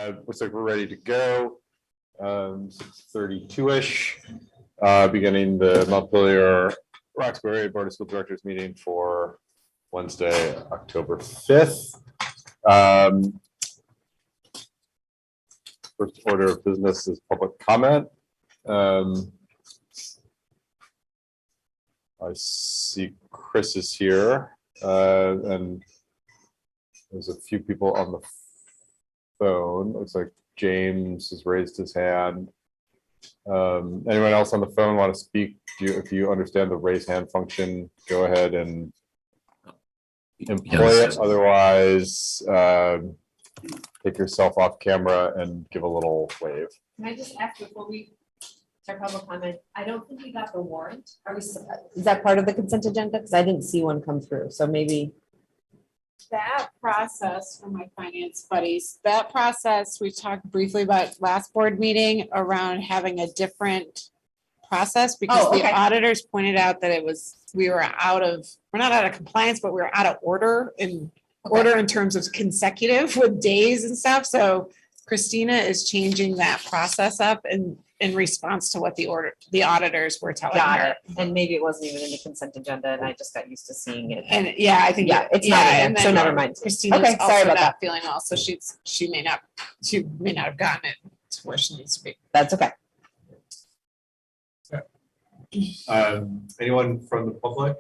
Looks like we're ready to go. 6:32-ish, beginning the Montpelier-Roxbury Board of School Directors meeting for Wednesday, October 5th. First order of business is public comment. I see Chris is here, and there's a few people on the phone. Looks like James has raised his hand. Anyone else on the phone want to speak? If you understand the raise hand function, go ahead and employ it. Otherwise, take yourself off camera and give a little wave. Can I just ask before we start public comment? I don't think we got the warrant. Is that part of the consent agenda? Because I didn't see one come through. So maybe that process for my finance buddies, that process we talked briefly about last board meeting around having a different process because the auditors pointed out that we're not out of compliance, but we were out of order in terms of consecutive with days and stuff. So Christina is changing that process up in response to what the auditors were telling her. And maybe it wasn't even in the consent agenda, and I just got used to seeing it. And it's not. And so never mind. Christina's sorry about that feeling well, so she may not have gotten it to where she needs to be. That's okay. Anyone from the public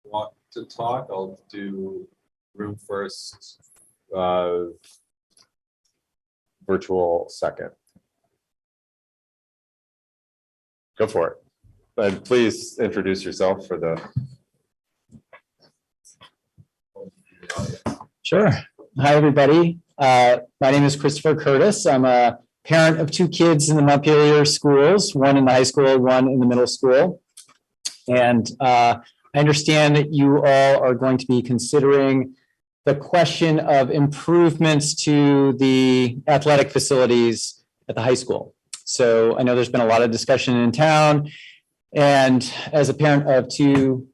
want to talk? I'll do room first, virtual second. Go for it. And please introduce yourself for the. Sure. Hi, everybody. My name is Christopher Curtis. I'm a parent of two kids in the Montpelier schools, one in the high school, one in the middle school. And I understand that you all are going to be considering the question of improvements to the athletic facilities at the high school. So I know there's been a lot of discussion in town, and as a parent of two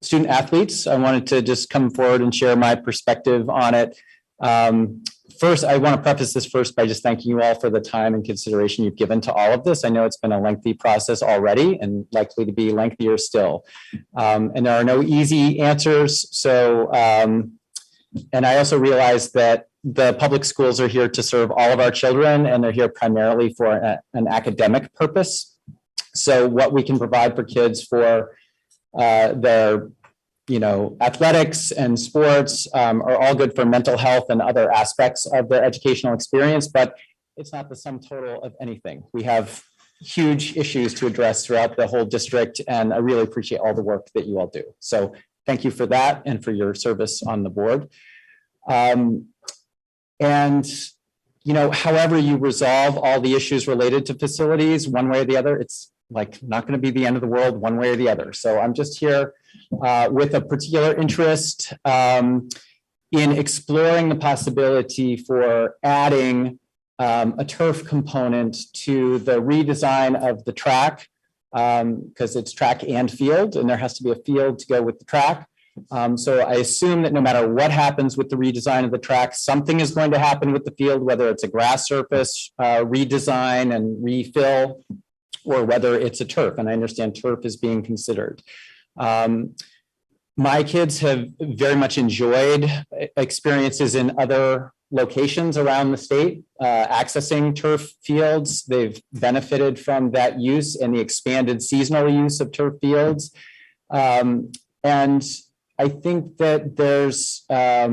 student athletes, I wanted to just come forward and share my perspective on it. First, I want to preface this first by just thanking you all for the time and consideration you've given to all of this. I know it's been a lengthy process already and likely to be lengthier still. And there are no easy answers. So, and I also realize that the public schools are here to serve all of our children, and they're here primarily for an academic purpose. So what we can provide for kids for their athletics and sports are all good for mental health and other aspects of their educational experience, but it's not the sum total of anything. We have huge issues to address throughout the whole district, and I really appreciate all the work that you all do. So thank you for that and for your service on the board. However you resolve all the issues related to facilities, one way or the other, it's like not going to be the end of the world one way or the other. So I'm just here with a particular interest in exploring the possibility for adding a turf component to the redesign of the track, because it's track and field, and there has to be a field to go with the track. So I assume that no matter what happens with the redesign of the track, something is going to happen with the field, whether it's a grass surface redesign and refill, or whether it's a turf. And I understand turf is being considered. My kids have very much enjoyed experiences in other locations around the state, accessing turf fields. They've benefited from that use and the expanded seasonal use of turf fields. And I think that there's a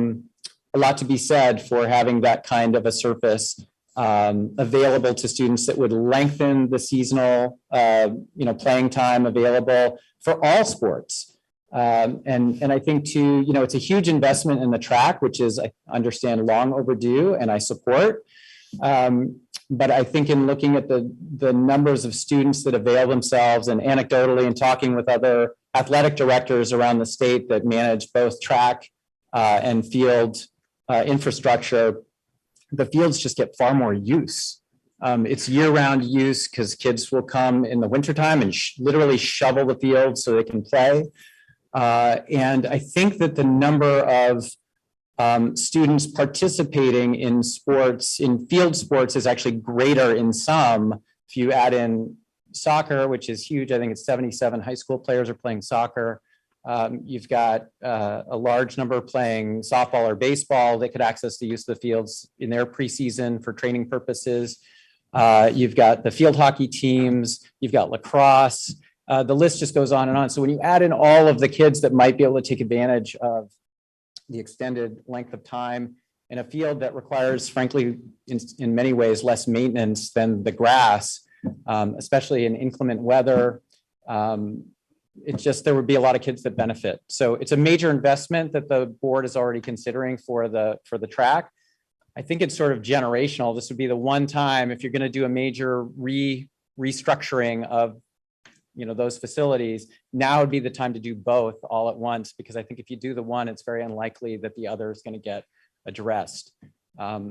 lot to be said for having that kind of a surface available to students that would lengthen the seasonal, playing time available for all sports. And I think too, it's a huge investment in the track, which is, I understand, long overdue, and I support. But I think in looking at the numbers of students that avail themselves, and anecdotally and talking with other athletic directors around the state that manage both track and field infrastructure, the fields just get far more use. It's year-round use because kids will come in the wintertime and literally shovel the field so they can play. And I think that the number of students participating in sports, in field sports, is actually greater in some. If you add in soccer, which is huge, I think it's 77 high school players are playing soccer. You've got a large number playing softball or baseball that could access the use of the fields in their preseason for training purposes. You've got the field hockey teams, you've got lacrosse. The list just goes on and on. So when you add in all of the kids that might be able to take advantage of the extended length of time in a field that requires, frankly, in many ways, less maintenance than the grass, especially in inclement weather, there would be a lot of kids that benefit. So it's a major investment that the board is already considering for the track. I think it's sort of generational. This would be the one time, if you're going to do a major restructuring of those facilities, now would be the time to do both all at once, because I think if you do the one, it's very unlikely that the other is going to get addressed.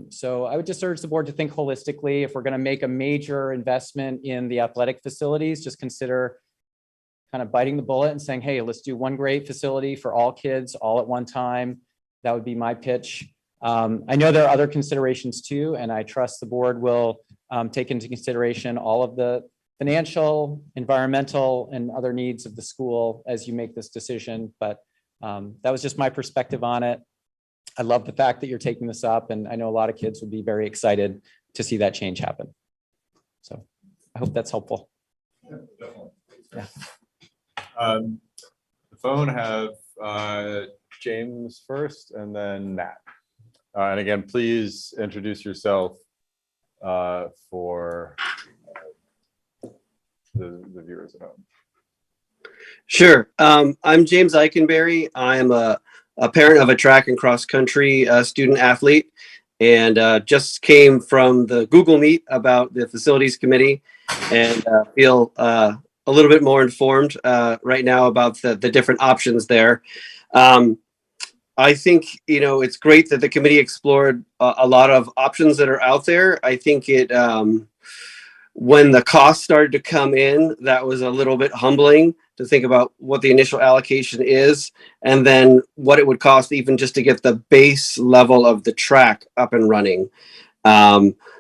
So I would just urge the board to think holistically. If we're going to make a major investment in the athletic facilities, just consider kind of biting the bullet and saying, hey, let's do one great facility for all kids all at one time. That would be my pitch. I know there are other considerations too, and I trust the board will take into consideration all of the financial, environmental, and other needs of the school as you make this decision. But that was just my perspective on it. I love the fact that you're taking this up, and I know a lot of kids would be very excited to see that change happen. So I hope that's helpful. Yeah, definitely. Yeah. The phone have James first and then Nat. And again, please introduce yourself for the viewers at home. Sure. I'm James Eikenberry. I'm a parent of a track and cross country student athlete, and just came from the Google Meet about the facilities committee, and feel a little bit more informed right now about the different options there. I think, it's great that the committee explored a lot of options that are out there. I think when the cost started to come in, that was a little bit humbling to think about what the initial allocation is, and then what it would cost even just to get the base level of the track up and running.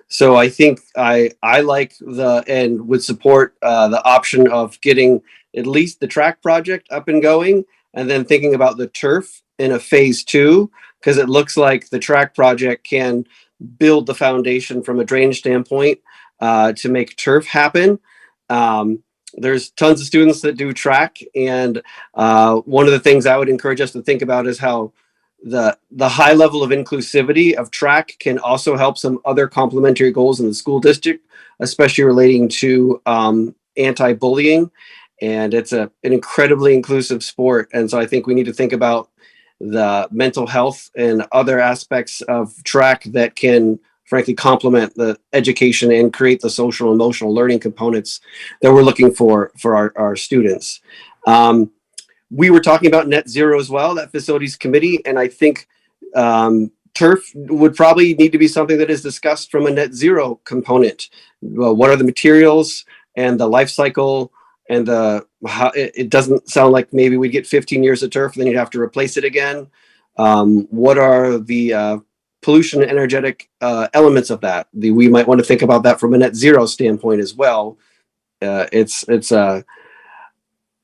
So I think I like and would support the option of getting at least the track project up and going, and then thinking about the turf in a phase 2, because it looks like the track project can build the foundation from a drainage standpoint to make turf happen. There's tons of students that do track, and one of the things I would encourage us to think about is how the high level of inclusivity of track can also help some other complementary goals in the school district, especially relating to anti-bullying. And it's an incredibly inclusive sport. And so I think we need to think about the mental health and other aspects of track that can frankly complement the education and create the social and emotional learning components that we're looking for our students. We were talking about net zero as well, that facilities committee, and I think turf would probably need to be something that is discussed from a net zero component. Well, what are the materials and the life cycle, and how it doesn't sound like maybe we'd get 15 years of turf, and then you'd have to replace it again. What are the pollution and energetic elements of that? We might want to think about that from a net zero standpoint as well. It's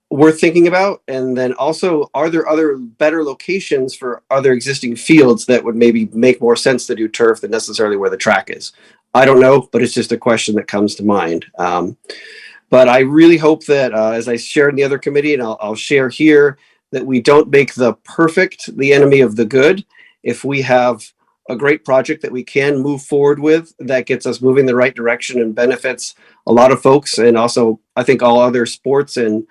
worth thinking about. And then also, are there other better locations for other existing fields that would maybe make more sense to do turf than necessarily where the track is? I don't know, but it's just a question that comes to mind. But I really hope that, as I shared in the other committee, and I'll share here, that we don't make the perfect the enemy of the good. If we have a great project that we can move forward with, that gets us moving the right direction and benefits a lot of folks, and also I think all other sports and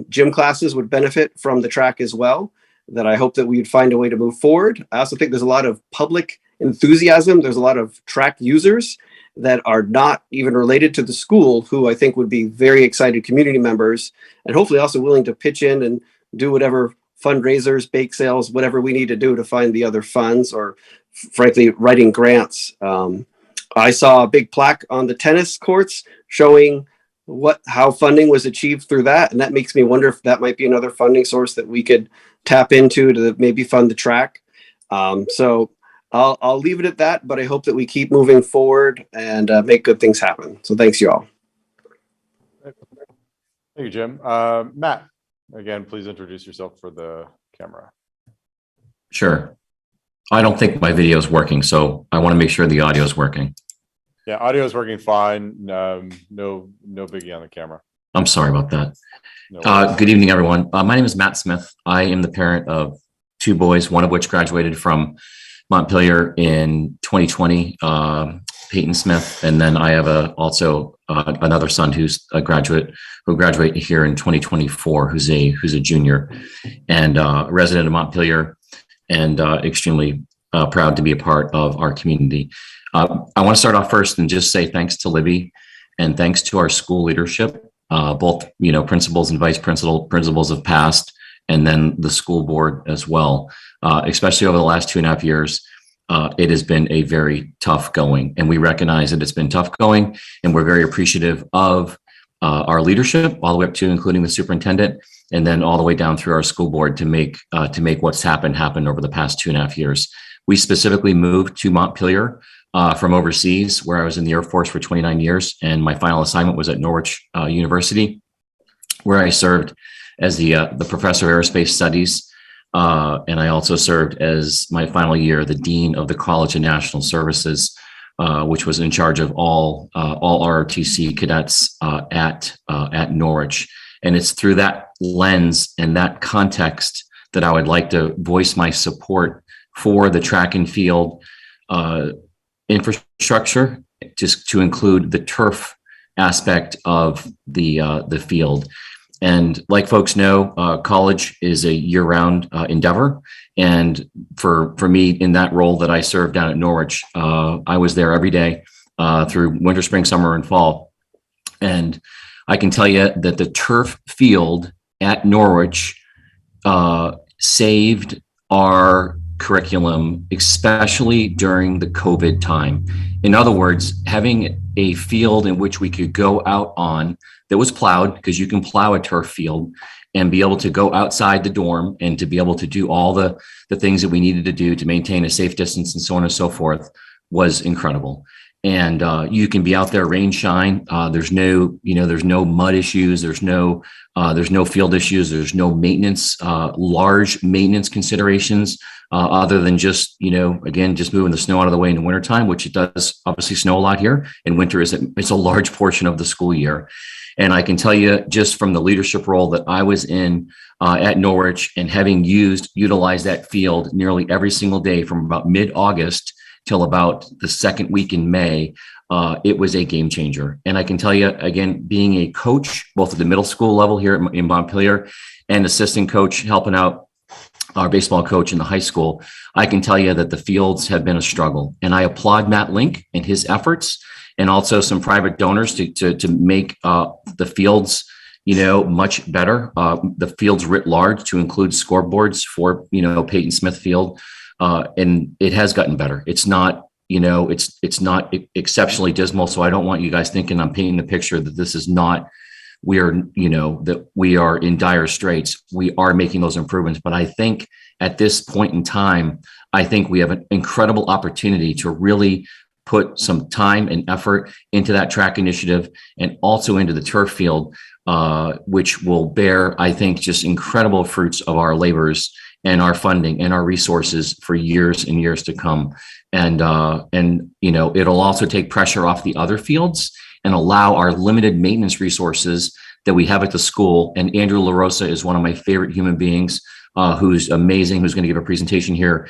gym classes would benefit from the track as well, that I hope that we'd find a way to move forward. I also think there's a lot of public enthusiasm. There's a lot of track users that are not even related to the school, who I think would be very excited community members, and hopefully also willing to pitch in and do whatever fundraisers, bake sales, whatever we need to do to find the other funds, or frankly, writing grants. I saw a big plaque on the tennis courts showing how funding was achieved through that. And that makes me wonder if that might be another funding source that we could tap into to maybe fund the track. So I'll leave it at that, but I hope that we keep moving forward and make good things happen. So thanks you all. Thank you, Jim. Matt, again, please introduce yourself for the camera. Sure. I don't think my video is working, so I want to make sure the audio is working. Yeah, audio is working fine. No biggie on the camera. I'm sorry about that. No worries. Good evening, everyone. My name is Matt Smith. I am the parent of two boys, one of which graduated from Montpelier in 2020, Peyton Smith, and then I have also another son who's a graduate who graduated here in 2024, who's a junior and resident of Montpelier, and extremely proud to be a part of our community. I want to start off first and just say thanks to Libby and thanks to our school leadership, both principals and vice principals have passed, and then the school board as well. Especially over the last 2.5 years, it has been a very tough going, and we recognize that it's been tough going, and we're very appreciative of our leadership, all the way up to including the superintendent, and then all the way down through our school board to make what's happened over the past 2.5 years. We specifically moved to Montpelier from overseas, where I was in the Air Force for 29 years, and my final assignment was at Norwich University, where I served as the professor of aerospace studies. And I also served as my final year, the dean of the College of National Services, which was in charge of all ROTC cadets at Norwich. And it's through that lens and that context that I would like to voice my support for the track and field infrastructure, just to include the turf aspect of the field. And like folks know, college is a year-round endeavor. And for me, in that role that I served down at Norwich, I was there every day through winter, spring, summer, and fall. And I can tell you that the turf field at Norwich saved our curriculum, especially during the COVID time. In other words, having a field in which we could go out on that was plowed, because you can plow a turf field, and be able to go outside the dorm and to be able to do all the things that we needed to do to maintain a safe distance and so on and so forth was incredible. And you can be out there, rain, shine. There's no mud issues. There's no field issues. There's no maintenance, large maintenance considerations, other than just, again, just moving the snow out of the way in the wintertime, which it does obviously snow a lot here. And winter it's a large portion of the school year. And I can tell you, just from the leadership role that I was in at Norwich, and having utilized that field nearly every single day from about mid-August till about the second week in May, it was a game changer. And I can tell you, again, being a coach, both at the middle school level here in Montpelier, and assistant coach helping out our baseball coach in the high school, I can tell you that the fields have been a struggle. And I applaud Matt Link and his efforts, and also some private donors to make the fields, much better. The fields writ large, to include scoreboards for, Peyton Smith Field. And it has gotten better. It's not, it's not exceptionally dismal. So I don't want you guys thinking I'm painting the picture that this is not, that we are in dire straits. We are making those improvements. But I think at this point in time, I think we have an incredible opportunity to really put some time and effort into that track initiative, and also into the turf field, which will bear, I think, just incredible fruits of our labors and our funding and our resources for years and years to come. And it'll also take pressure off the other fields and allow our limited maintenance resources that we have at the school. And Andrew LaRosa is one of my favorite human beings, who's amazing, who's going to give a presentation here,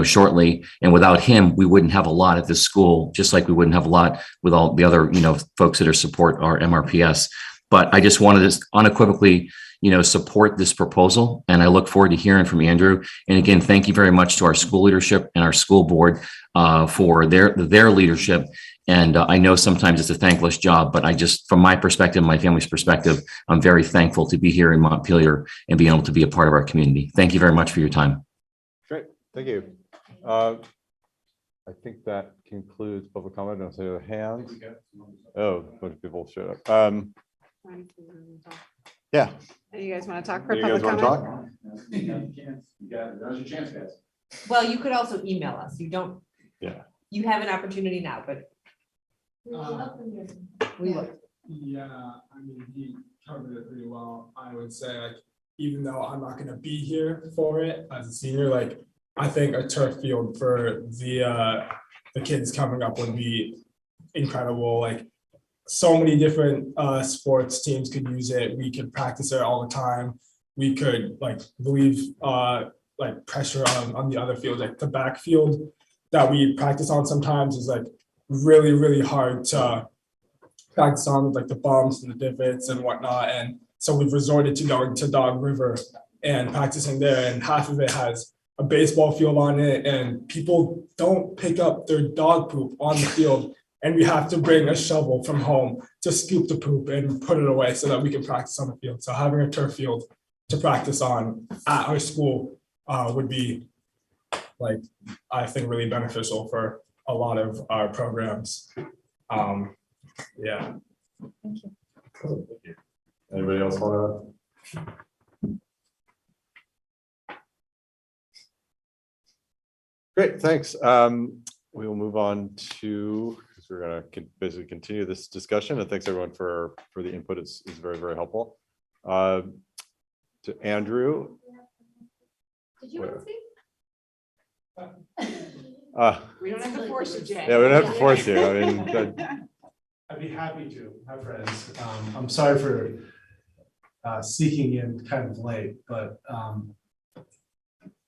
shortly. And without him, we wouldn't have a lot at this school, just like we wouldn't have a lot with all the other, folks that are support our MRPS. But I just wanted to unequivocally, support this proposal. And I look forward to hearing from Andrew. And again, thank you very much to our school leadership and our school board for their leadership. And I know sometimes it's a thankless job, but I just, from my perspective, my family's perspective, I'm very thankful to be here in Montpelier and being able to be a part of our community. Thank you very much for your time. Great, thank you. I think that concludes public comment. I don't see the hands. Oh, a bunch of people showed up. Yeah. You guys want to talk for You guys public want to comment? talk? Now's your chance, guys. Well, you could also email us. You don't. Yeah. You have an opportunity now, but we will. Yeah, I mean, he covered it pretty well. I would say, like, even though I'm not gonna be here for it as a senior, like, I think a turf field for the kids coming up would be incredible. Like, so many different sports teams could use it. We could practice it all the time. We could like relieve like pressure on the other field. Like the backfield that we practice on sometimes is like really hard to practice on, with like the bumps and the divots and whatnot. And so we've resorted to going to Dog River and practicing there. And half of it has a baseball field on it, and people don't pick up their dog poop on the field. And we have to bring a shovel from home to scoop the poop and put it away so that we can practice on the field. So having a turf field to practice on at our school would be, like, I think really beneficial for a lot of our programs. Yeah. Anybody else want to? Great, thanks. We will move on to, because we're going to basically continue this discussion, and thanks everyone for the input. It's very helpful. To Andrew. Did you want to speak? We don't have to force you, Jay. Yeah, we don't have to force you. I mean, I'd be happy to, my friends. I'm sorry for seeking in kind of late, but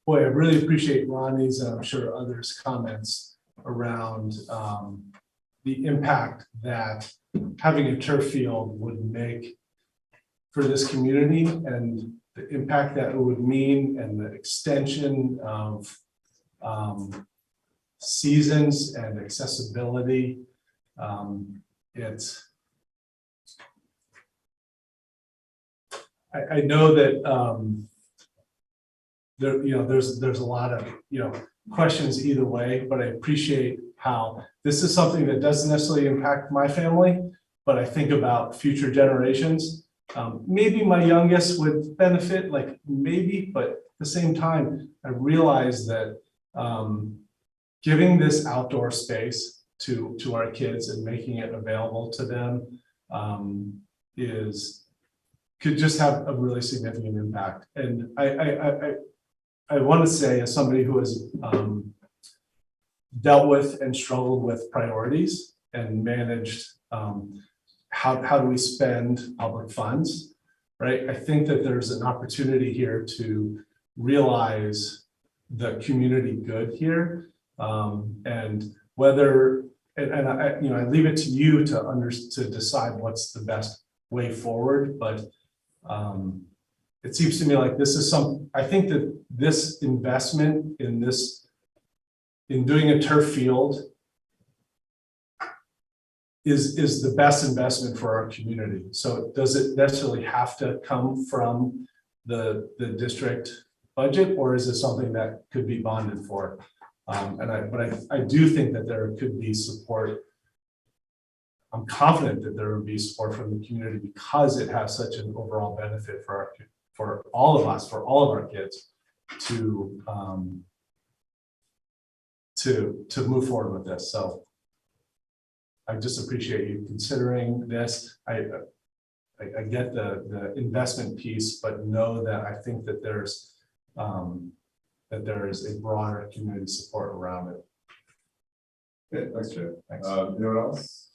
boy, I really appreciate Ronnie's and I'm sure others' comments around the impact that having a turf field would make for this community, and the impact that it would mean, and the extension of seasons and accessibility. I know that there's a lot of questions either way, but I appreciate how this is something that doesn't necessarily impact my family, but I think about future generations. Maybe my youngest would benefit, like maybe, but at the same time, I realize that giving this outdoor space to our kids and making it available to them could just have a really significant impact. And I want to say, as somebody who has dealt with and struggled with priorities and managed how do we spend public funds, right? I think that there's an opportunity here to realize the community good here, and whether I leave it to you to decide what's the best way forward. But it seems to me like this is I think that this investment in doing a turf field is the best investment for our community. So does it necessarily have to come from the district budget, or is it something that could be bonded for? But I do think that there could be support. I'm confident that there would be support from the community because it has such an overall benefit for all of us, for all of our kids to move forward with this. So I just appreciate you considering this. I get the investment piece, but know that I think that there is a broader community support around it. okay, thanks, Jay. Thanks. Anyone else?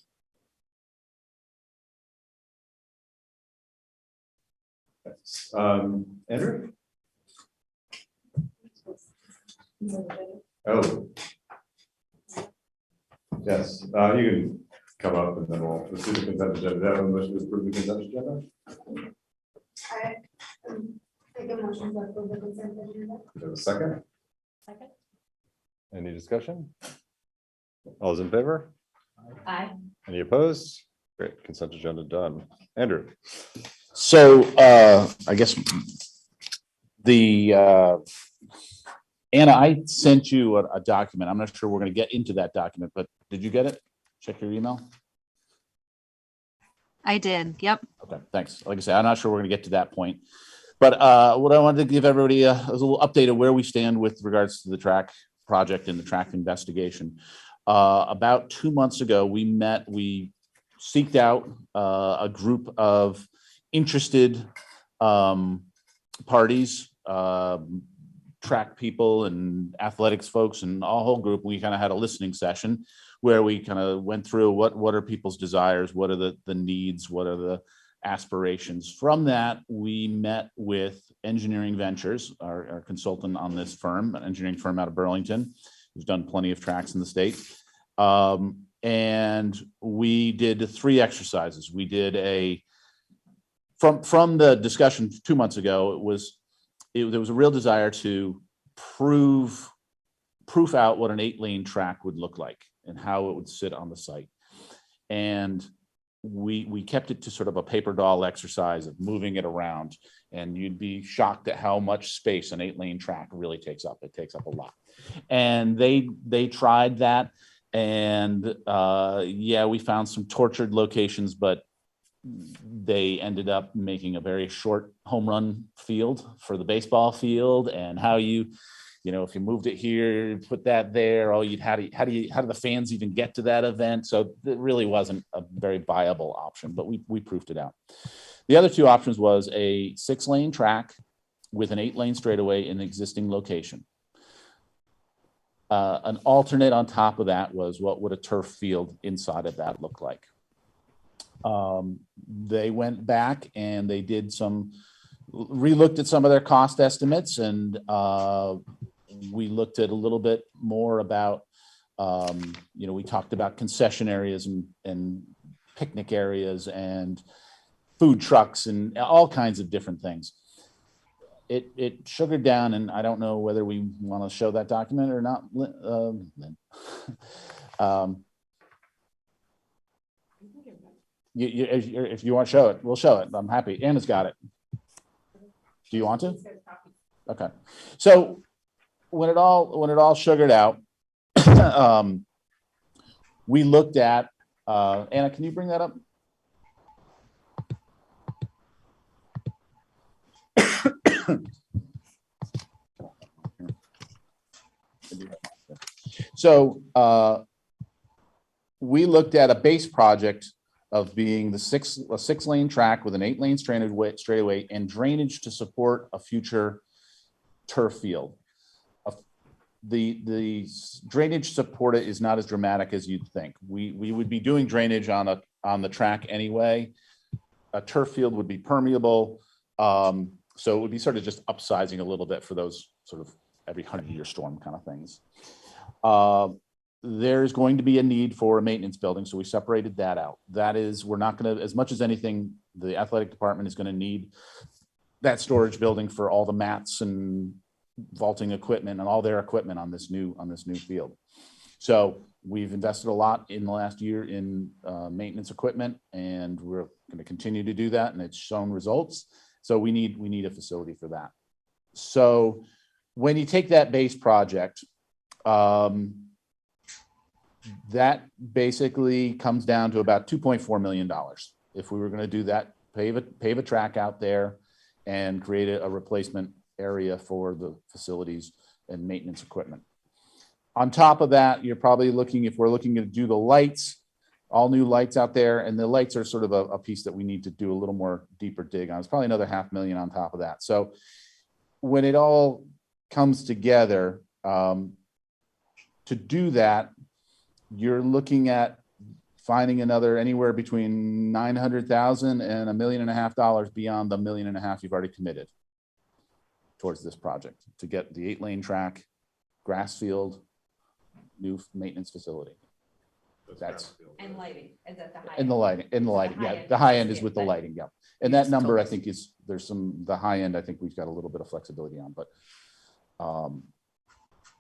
Thanks. Andrew? Oh. Yes, you can come up and then we'll do the consent agenda. Do you have a motion to approve the consent agenda? I make a motion to approve the consent agenda. Do you have a second? Second. Any discussion? All those in favor? Aye. Any opposed? Great, consent agenda done. Andrew? So I guess Anna, I sent you a document. I'm not sure we're going to get into that document, but did you get it? Check your email. I did. Yep. Okay, thanks. Like I said, I'm not sure we're going to get to that point. But what I wanted to give everybody is a little update of where we stand with regards to the track project and the track investigation. About 2 months ago, we seeked out a group of interested parties, track people and athletics folks and a whole group. We kind of had a listening session where we kind of went through what are people's desires, what are the needs, what are the aspirations. From that, we met with Engineering Ventures, our consultant on this firm, an engineering firm out of Burlington, who's done plenty of tracks in the state. And we did 3 exercises. We did from the discussion 2 months ago, there was a real desire to proof out what an 8-lane track would look like and how it would sit on the site. And we kept it to sort of a paper doll exercise of moving it around, and you'd be shocked at how much space an 8-lane track really takes up. It takes up a lot. And they tried that, and yeah, we found some tortured locations, but they ended up making a very short home run field for the baseball field. And how if you moved it here, put that there, how do the fans even get to that event? So it really wasn't a very viable option, but we proved it out. The other 2 options was a 6-lane track with an 8-lane straightaway in the existing location. An alternate on top of that was, what would a turf field inside of that look like? They went back and they did re-looked at some of their cost estimates, and we looked at a little bit more about, we talked about concession areas and picnic areas and food trucks and all kinds of different things. It sugared down, and I don't know whether we want to show that document or not. If you want to show it, we'll show it. I'm happy. Anna's got it. Do you want to? Okay. So when it all sugared out, we looked at, Anna, can you bring that up? So we looked at a base project of being a 6-lane track with an 8-lane straightaway and drainage to support a future turf field. The drainage support is not as dramatic as you'd think. We would be doing drainage on the track anyway. A turf field would be permeable. So it would be sort of just upsizing a little bit for those sort of every 100-year storm kind of things. There's going to be a need for a maintenance building, so we separated that out. That is, we're not going to, as much as anything, the athletic department is going to need that storage building for all the mats and vaulting equipment and all their equipment on this new field. So we've invested a lot in the last year in maintenance equipment, and we're going to continue to do that, and it's shown results. So we need a facility for that. So when you take that base project, that basically comes down to about $2.4 million. If we were going to do that, pave a track out there and create a replacement area for the facilities and maintenance equipment. On top of that, you're probably looking, if we're looking to do the lights, all new lights out there, and the lights are sort of a piece that we need to do a little more deeper dig on. It's probably another $500,000 on top of that. So when it all comes together, to do that, you're looking at finding anywhere between $900,000 and $1.5 million beyond the $1.5 million you've already committed towards this project to get the 8-lane track, grass field, new maintenance facility. That's And lighting, is that the high? in the lighting, high yeah. end. The high end is with the But- lighting, yeah. And that number, I think, is the high end, I think we've got a little bit of flexibility on, but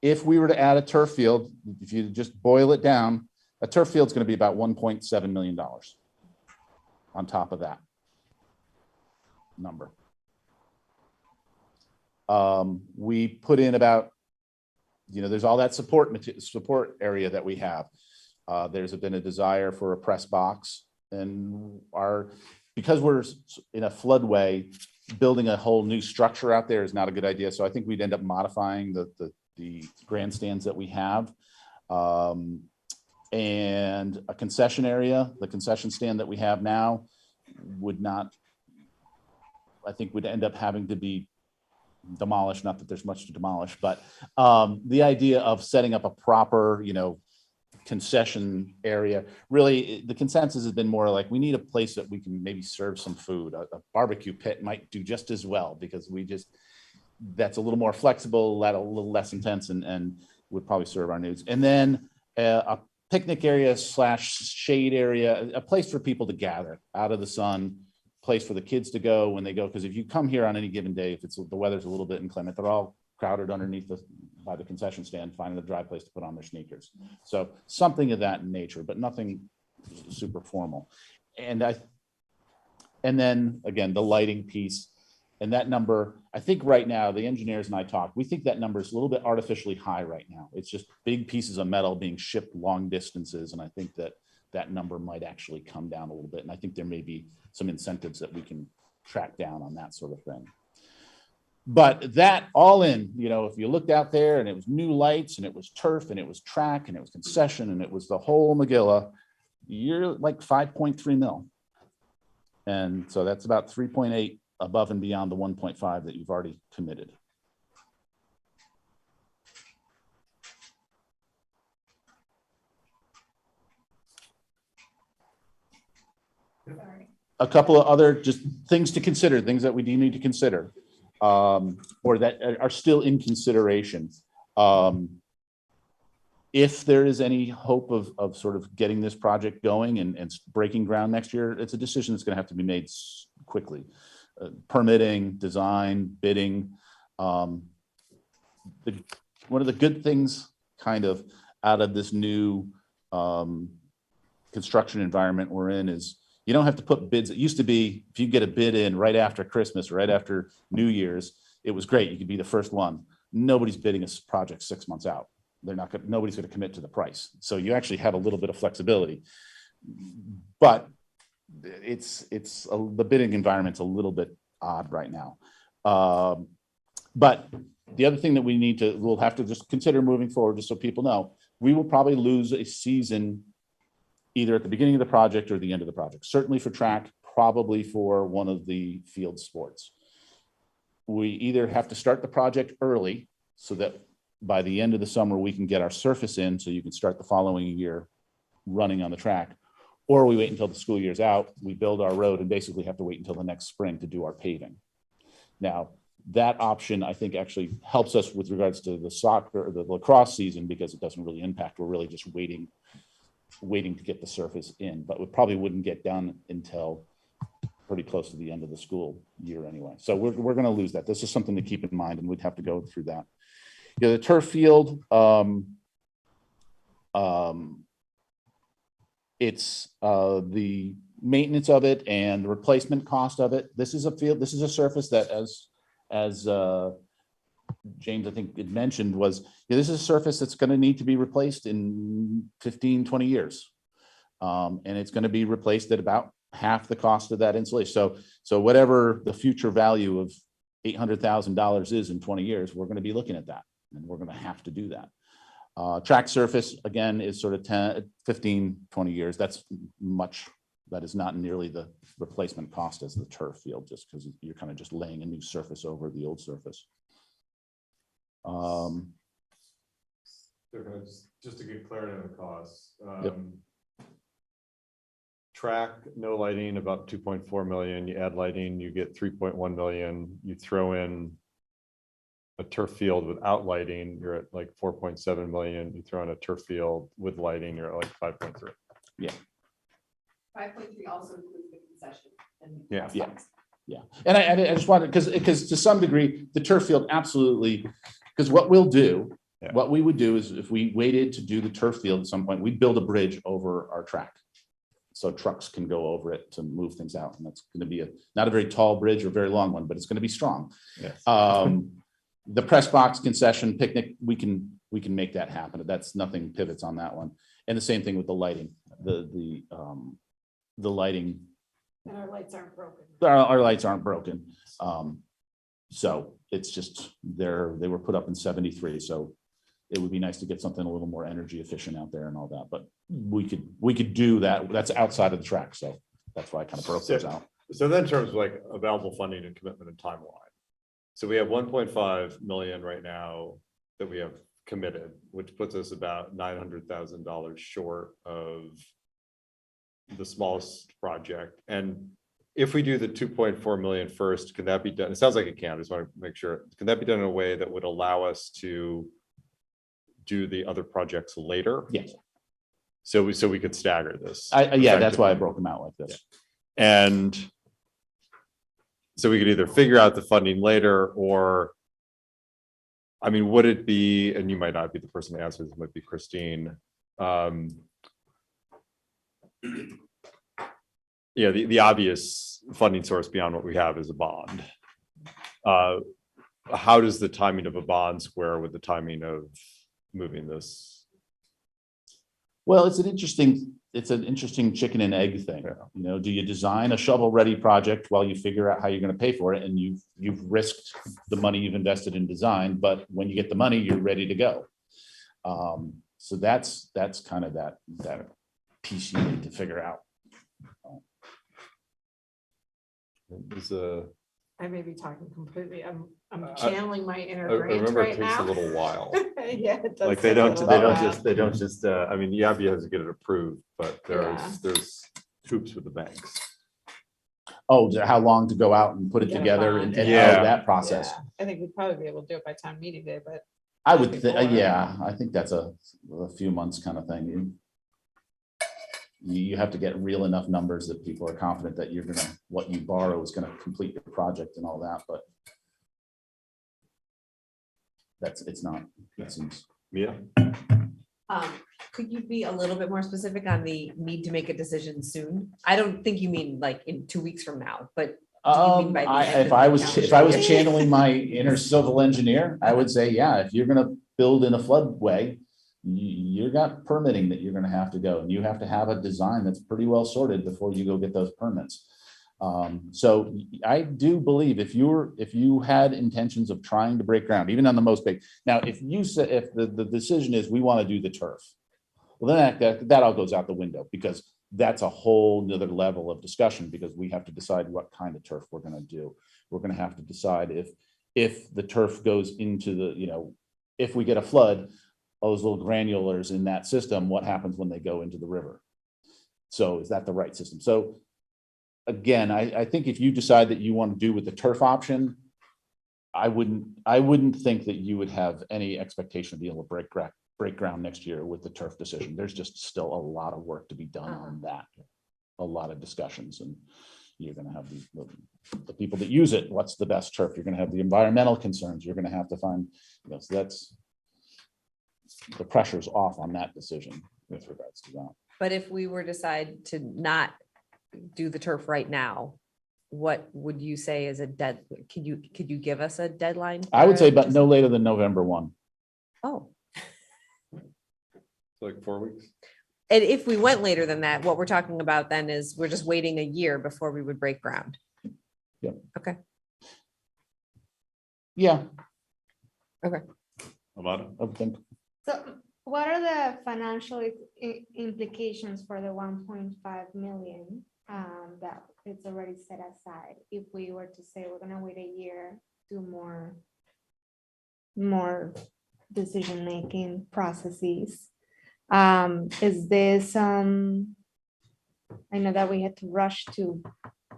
if we were to add a turf field, if you just boil it down, a turf field is going to be about $1.7 million on top of that number. We put in about, there's all that support area that we have. There's been a desire for a press box, and because we're in a floodway, building a whole new structure out there is not a good idea. So I think we'd end up modifying the grandstands that we have. And a concession area, the concession stand that we have now would not, I think would end up having to be demolished. Not that there's much to demolish, but the idea of setting up a proper, concession area, really the consensus has been more like we need a place that we can maybe serve some food. A barbecue pit might do just as well because that's a little more flexible, a little less intense, and would probably serve our needs. And then a picnic area / shade area, a place for people to gather out of the sun, place for the kids to go when they go. Because if you come here on any given day, if the weather's a little bit inclement, they're all crowded underneath by the concession stand, finding a dry place to put on their sneakers. So something of that nature, but nothing super formal. And then again, the lighting piece. And that number, I think right now, the engineers and I talked, we think that number is a little bit artificially high right now. It's just big pieces of metal being shipped long distances. And I think that number might actually come down a little bit. And I think there may be some incentives that we can track down on that sort of thing. But that all in, if you looked out there and it was new lights and it was turf and it was track and it was concession and it was the whole Megillah, you're like 5.3 mil. And so that's about 3.8 above and beyond the 1.5 that you've already committed. A couple of other just things to consider, things that we do need to consider, or that are still in consideration. If there is any hope of sort of getting this project going and breaking ground next year, it's a decision that's going to have to be made quickly. Permitting, design, bidding. One of the good things kind of out of this new construction environment we're in is you don't have to put bids. It used to be if you get a bid in right after Christmas, right after New Year's, it was great. You could be the first one. Nobody's bidding a project 6 months out. Nobody's going to commit to the price. So you actually have a little bit of flexibility, but the bidding environment's a little bit odd right now. But the other thing that we'll have to just consider moving forward, just so people know, we will probably lose a season either at the beginning of the project or the end of the project. Certainly for track, probably for one of the field sports. We either have to start the project early so that by the end of the summer, we can get our surface in so you can start the following year running on the track, or we wait until the school year's out, we build our road and basically have to wait until the next spring to do our paving. Now, that option, I think, actually helps us with regards to the soccer or the lacrosse season because it doesn't really impact. We're really just waiting to get the surface in, but we probably wouldn't get done until pretty close to the end of the school year anyway. So we're going to lose that. This is something to keep in mind, and we'd have to go through that. The turf field, it's the maintenance of it and the replacement cost of it. This is a surface that, as James, I think, had mentioned, was this is a surface that's going to need to be replaced in 15, 20 years. And it's going to be replaced at about half the cost of that insulation. So whatever the future value of $800,000 is in 20 years, we're going to be looking at that, and we're going to have to do that. Track surface, again, is sort of 10, 15, 20 years. That is not nearly the replacement cost as the turf field, just because you're kind of just laying a new surface over the old surface. Just to get clarity on the costs. Yep. Track, no lighting, about 2.4 million. You add lighting, you get 3.1 million. You throw in a turf field without lighting, you're at like 4.7 million. You throw in a turf field with lighting, you're at like 5.3. Yeah. 5.3 also includes the concession. Yeah. And I just wanted, because to some degree, the turf field absolutely, because what we would do is if we waited to do the turf field at some point, we'd build a bridge over our track. So trucks can go over it to move things out. And that's going to be not a very tall bridge or a very long one, but it's going to be strong. Yes. The press box concession picnic, we can make that happen. That's nothing pivots on that one. And the same thing with the lighting. The lighting And our lights aren't broken. Our lights aren't broken. So it's just, they were put up in 73, so it would be nice to get something a little more energy efficient out there and all that, but we could do that. That's outside of the track, so that's why I kind of broke those out. So then in terms of like available funding and commitment and timeline. So we have 1.5 million right now that we have committed, which puts us about $900,000 short of the smallest project. And if we do the 2.4 million first, can that be done? It sounds like it can. I just want to make sure. Can that be done in a way that would allow us to do the other projects later? Yes. So we could stagger this. Yeah, that's why I broke them out like this. Yeah. And so we could either figure out the funding later, or, I mean, would it be, and you might not be the person to answer this, might be Christine. Yeah, the obvious funding source beyond what we have is a bond. How does the timing of a bond square with the timing of moving this? Well, it's an interesting chicken and egg thing. Yeah. You know, do you design a shovel-ready project while you figure out how you're going to pay for it, and you've risked the money you've invested in design, but when you get the money, you're ready to go. So that's kind of that piece you need to figure out. I may be talking completely, I'm I- channeling my I inner I Grinch remember it right takes a now. little while. Yeah, it does. Like they take a don't little they while. don't just I mean, the IB has to get it approved, but Yeah. there's hoops with the banks. Oh, how long to go out and put it Get a together bond. and Yeah. that process. Yeah, I think we'd probably be able to do it by town meeting day, but I would, before. yeah, I think that's a few months kind of thing. You have to get real enough numbers that people are confident that what you borrow is gonna complete your project and all that, but it's not, it seems. Yeah. Could you be a little bit more specific on the need to make a decision soon? I don't think you mean like in 2 weeks from now, but do you mean by the end of If I the was calendar year? channeling my inner civil engineer, I would say, yeah, if you're gonna build in a floodway, you got permitting that you're gonna have to go, and you have to have a design that's pretty well sorted before you go get those permits. So I do believe if you had intentions of trying to break ground, even on the most big, now, if the decision is we want to do the turf, well, then that all goes out the window, because that's a whole nother level of discussion, because we have to decide what kind of turf we're going to do. We're going to have to decide if the turf goes into the, if we get a flood, those little granulars in that system, what happens when they go into the river? So is that the right system? So again, I think if you decide that you want to do with the turf option, I wouldn't think that you would have any expectation of being able to break ground next year with the turf decision. There's just still a lot of work to be done on that. A lot of discussions, and you're going to have the people that use it. What's the best turf? You're going to have the environmental concerns. You're going to have to find, so that's the pressure's off on that decision with regards to that. But if we were decide to not do the turf right now, what would you say is could you give us a deadline? I would for say, but just- no later than November 1. Oh, Like 4 weeks. and if we went later than that, what we're talking about then is we're just waiting a year before we would break ground. Yep. Okay. Yeah, Amanda? I think. So what are the financial implications for the 1.5 million that it's already set aside? If we were to say we're gonna wait a year, do more decision-making processes. Is this, I know that we had to rush to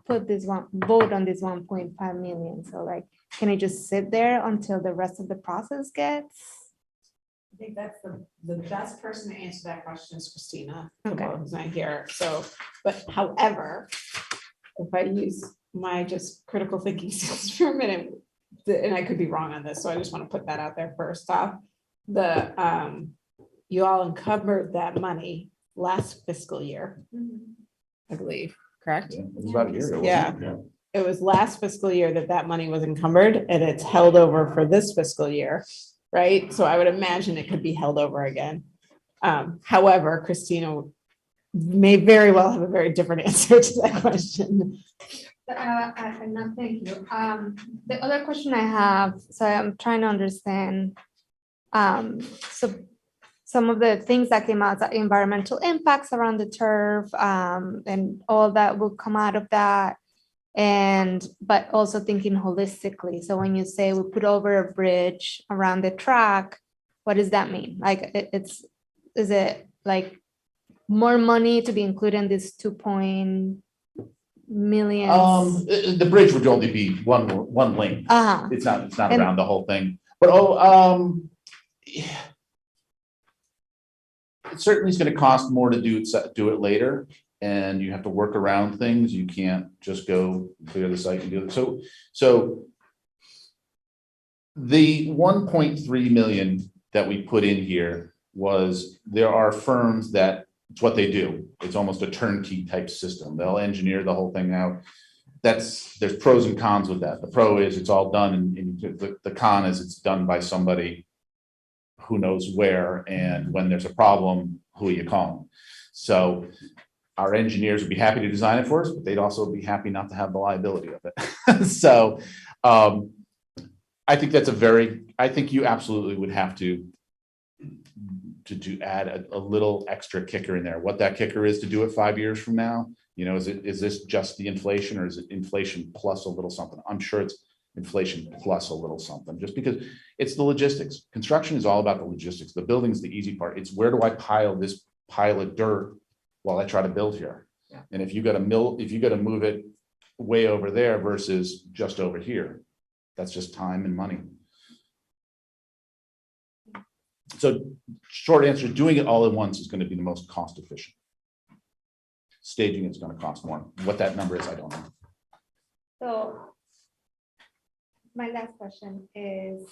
put vote on this 1.5 million. So like, can it just sit there until the rest of the process gets? I think that's the best person to answer that question is Christina. Okay. Who's not here, so, but however, if I use my just critical thinking skills for a minute, and I could be wrong on this, so I just want to put that out there first off. You all encumbered that money last fiscal year, I believe, correct? Yeah, it was about a year ago. wasn't Yeah. it? It was last fiscal year that money was encumbered, and it's held over for this fiscal year, right? So I would imagine it could be held over again. However, Christina may very well have a very different answer to that question. No, thank you. The other question I have, so I'm trying to understand, so some of the things that came out, the environmental impacts around the turf, and all that will come out of that. But also thinking holistically. So when you say we put over a bridge around the track, what does that mean? Like is it like more money to be included in this 2 million? The bridge would only be one lane. Uh-huh. It's not And- around the whole thing, but yeah. It certainly is going to cost more to do it later, and you have to work around things. You can't just go clear the site and do it. So the 1.3 million that we put in here was, there are firms that it's what they do. It's almost a turnkey type system. They'll engineer the whole thing out. There's pros and cons with that. The pro is it's all done, and the con is it's done by somebody who knows where, and when there's a problem, who are you calling? So our engineers would be happy to design it for us, but they'd also be happy not to have the liability of it. So I think I think you absolutely would have to add a little extra kicker in there. What that kicker is to do it 5 years from now, is this just the inflation, or is it inflation plus a little something? I'm sure it's inflation plus a little something, just because it's the logistics. Construction is all about the logistics. The building's the easy part. It's where do I pile this pile of dirt while I try to build here? Yeah. And if you got to move it way over there versus just over here, that's just time and money. So short answer, doing it all at once is going to be the most cost efficient. Staging it's going to cost more. What that number is, I don't know. So my last question is,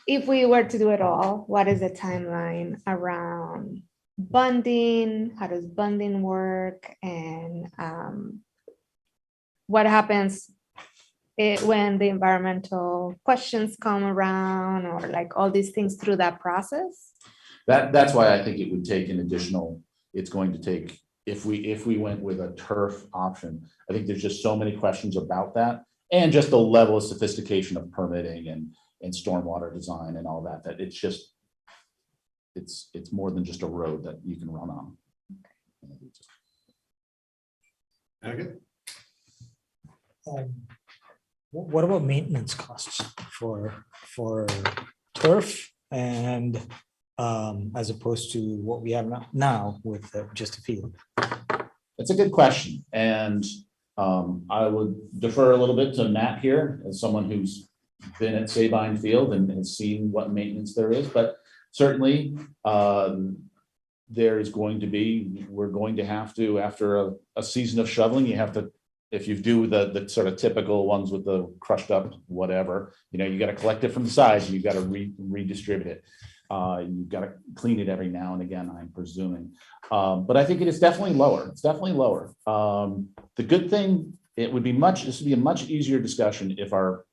if we were to do it all, what is the timeline around bonding? How does bonding work? And what happens when the environmental questions come around, or like all these things through that process? That's why I think it would take an additional, it's going to take, if we went with a turf option, I think there's just so many questions about that, and just the level of sophistication of permitting and stormwater design and all that, that it's just, it's more than just a road that you can run on. Okay. What about maintenance costs for turf, and as opposed to what we have now with just a field? That's a good question. And I would defer a little bit to Matt here, as someone who's been at Sabine Field and has seen what maintenance there is. But certainly there is going to be, we're going to have to, after a season of shoveling, you have to, if you do the sort of typical ones with the crushed up whatever, you got to collect it from the sides, and you got to redistribute it. You've got to clean it every now and again, I'm presuming. But I think it is definitely lower. It's definitely lower. The good thing, this would be a much easier discussion if our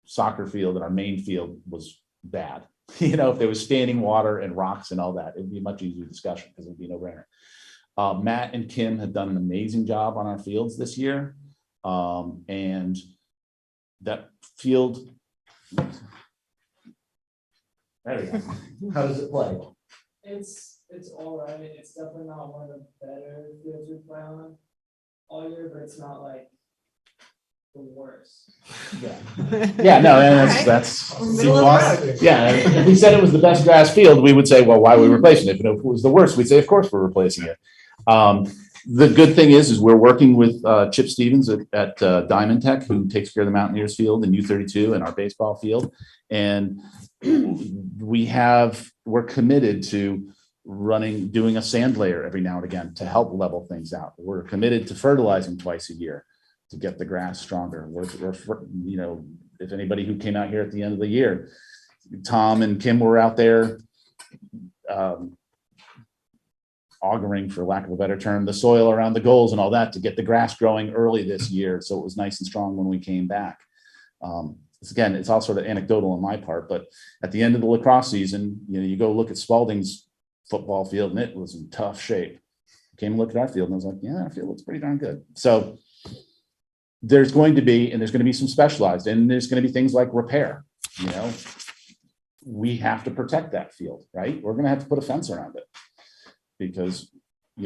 soccer field and our main field was bad. If there was standing water and rocks and all that, it'd be a much easier discussion because it'd be no brainer. Matt and Kim have done an amazing job on our fields this year. And that field, there we go. How does it play? It's all right. It's definitely not one of the better fields we play on all year, but it's not like the worst. Yeah, no, and that's yeah. If we said it was the best grass field, we would say, well, why are we replacing it? If it was the worst, we'd say, of course, we're replacing it. The good thing is we're working with Chip Stevens at Diamond Tech, who takes care of the Mountaineers field and U32 and our baseball field, and we're committed to doing a sand layer every now and again to help level things out. We're committed to fertilizing twice a year to get the grass stronger. If anybody who came out here at the end of the year, Tom and Kim were out there augering, for lack of a better term, the soil around the goals and all that to get the grass growing early this year. So it was nice and strong when we came back. Again, it's all sort of anecdotal on my part, but at the end of the lacrosse season, you go look at Spalding's football field and it was in tough shape. came and looked at our field and I was like, yeah, our field looks pretty darn good. So there's going to be some specialized, and there's going to be things like repair, we have to protect that field, right? We're going to have to put a fence around it because,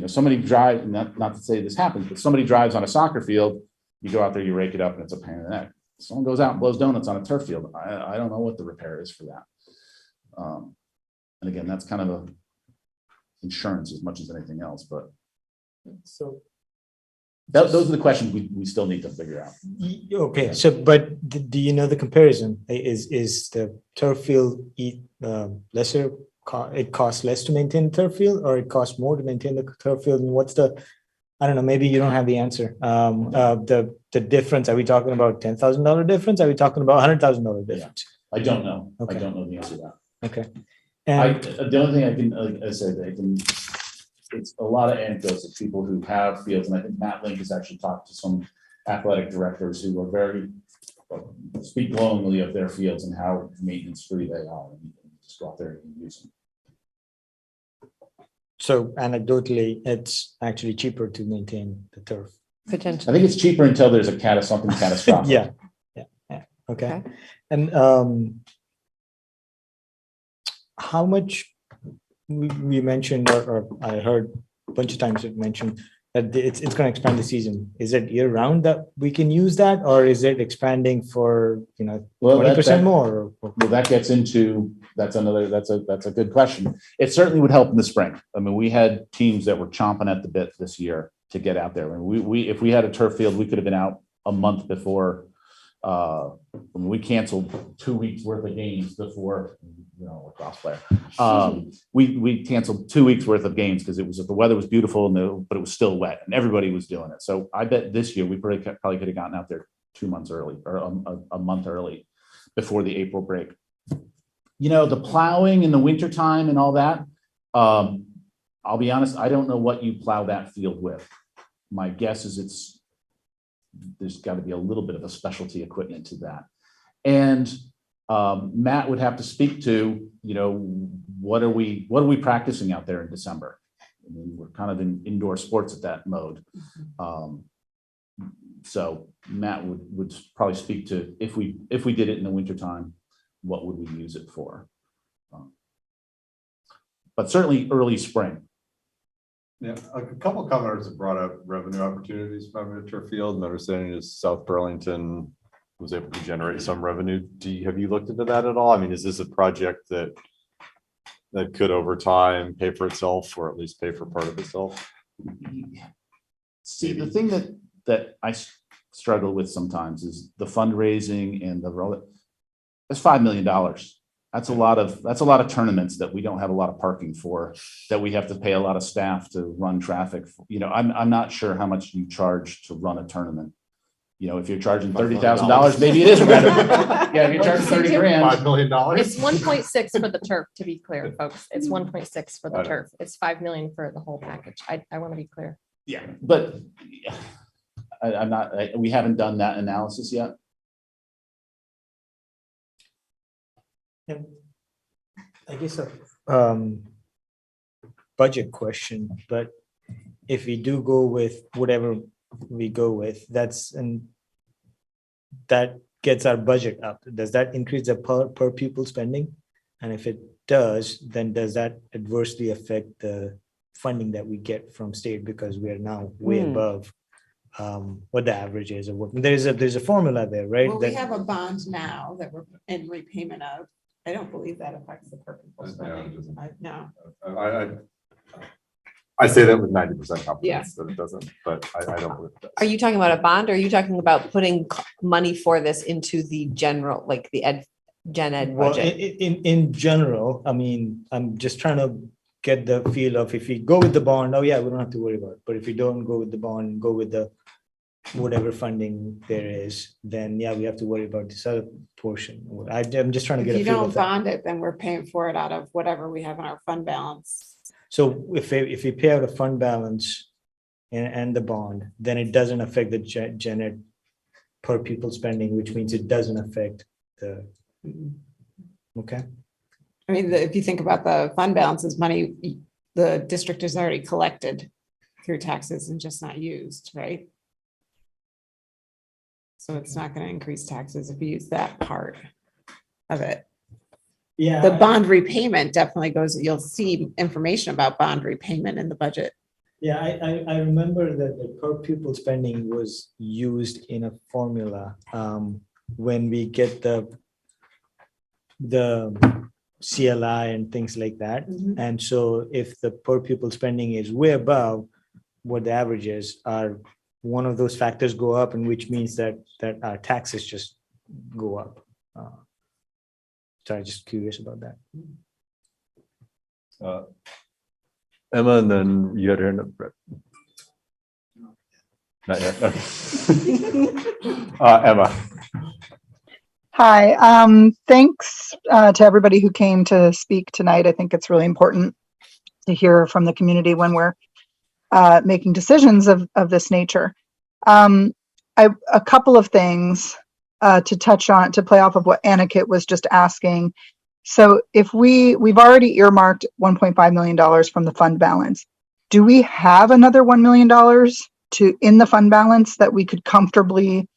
somebody drives, not to say this happens, but somebody drives on a soccer field, you go out there, you rake it up and it's a pain in the neck. Someone goes out and blows donuts on a turf field. I don't know what the repair is for that. And again, that's kind of a insurance as much as anything else, but So, those are the questions we still need to figure out. okay, so, but do you know the comparison? Is the turf field lesser, it costs less to maintain the turf field, or it costs more to maintain the turf field? And what's I don't know, maybe you don't have the answer. The difference, are we talking about $10,000 difference? Are we talking about $100,000 difference? I don't know. Okay. I don't know the answer to that. Okay. The only thing I can, like I said, it's a lot of anecdotes of people who have fields, and I think Matt Link has actually talked to some athletic directors who are speak glowingly of their fields and how maintenance free they are, and you can just go out there and use them. So anecdotally, it's actually cheaper to maintain the turf. Potentially. I think it's cheaper until there's something catastrophic. Yeah. Okay. And how much we mentioned, or I heard a bunch of times it mentioned that it's going to expand the season. Is it year round that we can use that, or is it expanding for 20% more? Well, that gets into that's a good question. It certainly would help in the spring. I mean, we had teams that were chomping at the bit this year to get out there. We if we had a turf field, we could have been out a month before. We canceled 2 weeks worth of games before, lacrosse player. We canceled 2 weeks worth of games because the weather was beautiful but it was still wet and everybody was doing it. So I bet this year we probably could have gotten out there 2 months early or a month early before the April break. The plowing in the wintertime and all that. I'll be honest, I don't know what you plow that field with. My guess is there's got to be a little bit of a specialty equipment to that. And Matt would have to speak to, what are we practicing out there in December? I mean, we're kind of in indoor sports at that mode. So Matt would probably speak to if we did it in the wintertime, what would we use it for? But certainly early spring. Yeah, a couple of commenters have brought up revenue opportunities from a turf field. My understanding is South Burlington was able to generate some revenue. Have you looked into that at all? I mean, is this a project that could over time pay for itself, or at least pay for part of itself? See, the thing that I struggle with sometimes is the fundraising and that's $5 million. That's a lot of tournaments that we don't have a lot of parking for, that we have to pay a lot of staff to run traffic. I'm not sure how much you charge to run a tournament. If you're charging $30,000, maybe it is better. Yeah, if you're charging 30 grand. $5 million. It's 1.6 for the turf, to be clear, folks. It's 1.6 for the turf. It's 5 million for the whole package. I want to be clear. Yeah, but I'm not. We haven't done that analysis yet. I guess a budget question, but if we do go with whatever we go with, that gets our budget up. Does that increase the per pupil spending? And if it does, then does that adversely affect the funding that we get from state, because we are now way above what the average is? Or there's a formula there, right? Well, we have a bond now that we're in repayment of. I don't believe that affects the per pupil spending. No. I say that with 90% confidence that it doesn't, but I don't believe it does. Are you talking about a bond, or are you talking about putting money for this into the general, like the gen ed Well, budget? in general, I mean, I'm just trying to get the feel of, if we go with the bond, we don't have to worry about it. But if we don't go with the bond, go with the whatever funding there is, then we have to worry about this other portion. I'm just trying to get If a you feel don't of that. bond it, then we're paying for it out of whatever we have in our fund balance. So if we pay out a fund balance and the bond, then it doesn't affect the gen ed per pupil spending, which means it doesn't affect the, okay? I mean, if you think about the fund balances money, the district has already collected through taxes and just not used, right? So it's not gonna increase taxes if you use that part of it. Yeah. The bond repayment definitely goes, you'll see information about bond repayment in the budget. Yeah, I remember that the per pupil spending was used in a formula when we get the CLI and things like that. And so if the per pupil spending is way above what the average is, one of those factors go up, and which means that our taxes just go up. So I'm just curious about that. Emma, and then you had your hand up, Brett. Not yet. Okay. Emma. Hi, thanks to everybody who came to speak tonight. I think it's really important to hear from the community when we're making decisions of this nature. A couple of things to touch on, to play off of what Anakit was just asking. So if we've already earmarked $1.5 million from the fund balance, do we have another $1 million in the fund balance that we could comfortably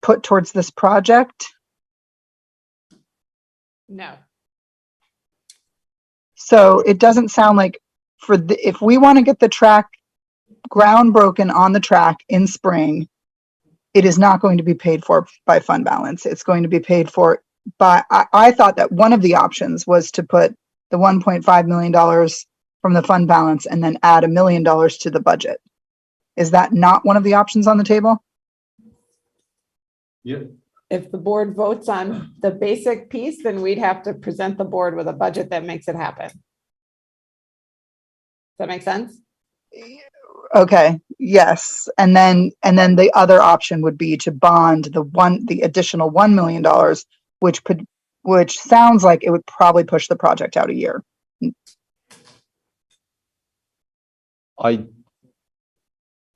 put towards this project? No. So it doesn't sound like if we want to get the track ground broken on the track in spring, it is not going to be paid for by fund balance. It's going to be paid for by, I thought that one of the options was to put the $1.5 million from the fund balance and then add $1 million to the budget. Is that not one of the options on the table? Yeah. If the board votes on the basic piece, then we'd have to present the board with a budget that makes it happen. Does that make sense? Okay, yes. And then the other option would be to bond the additional $1 million, which sounds like it would probably push the project out a year. I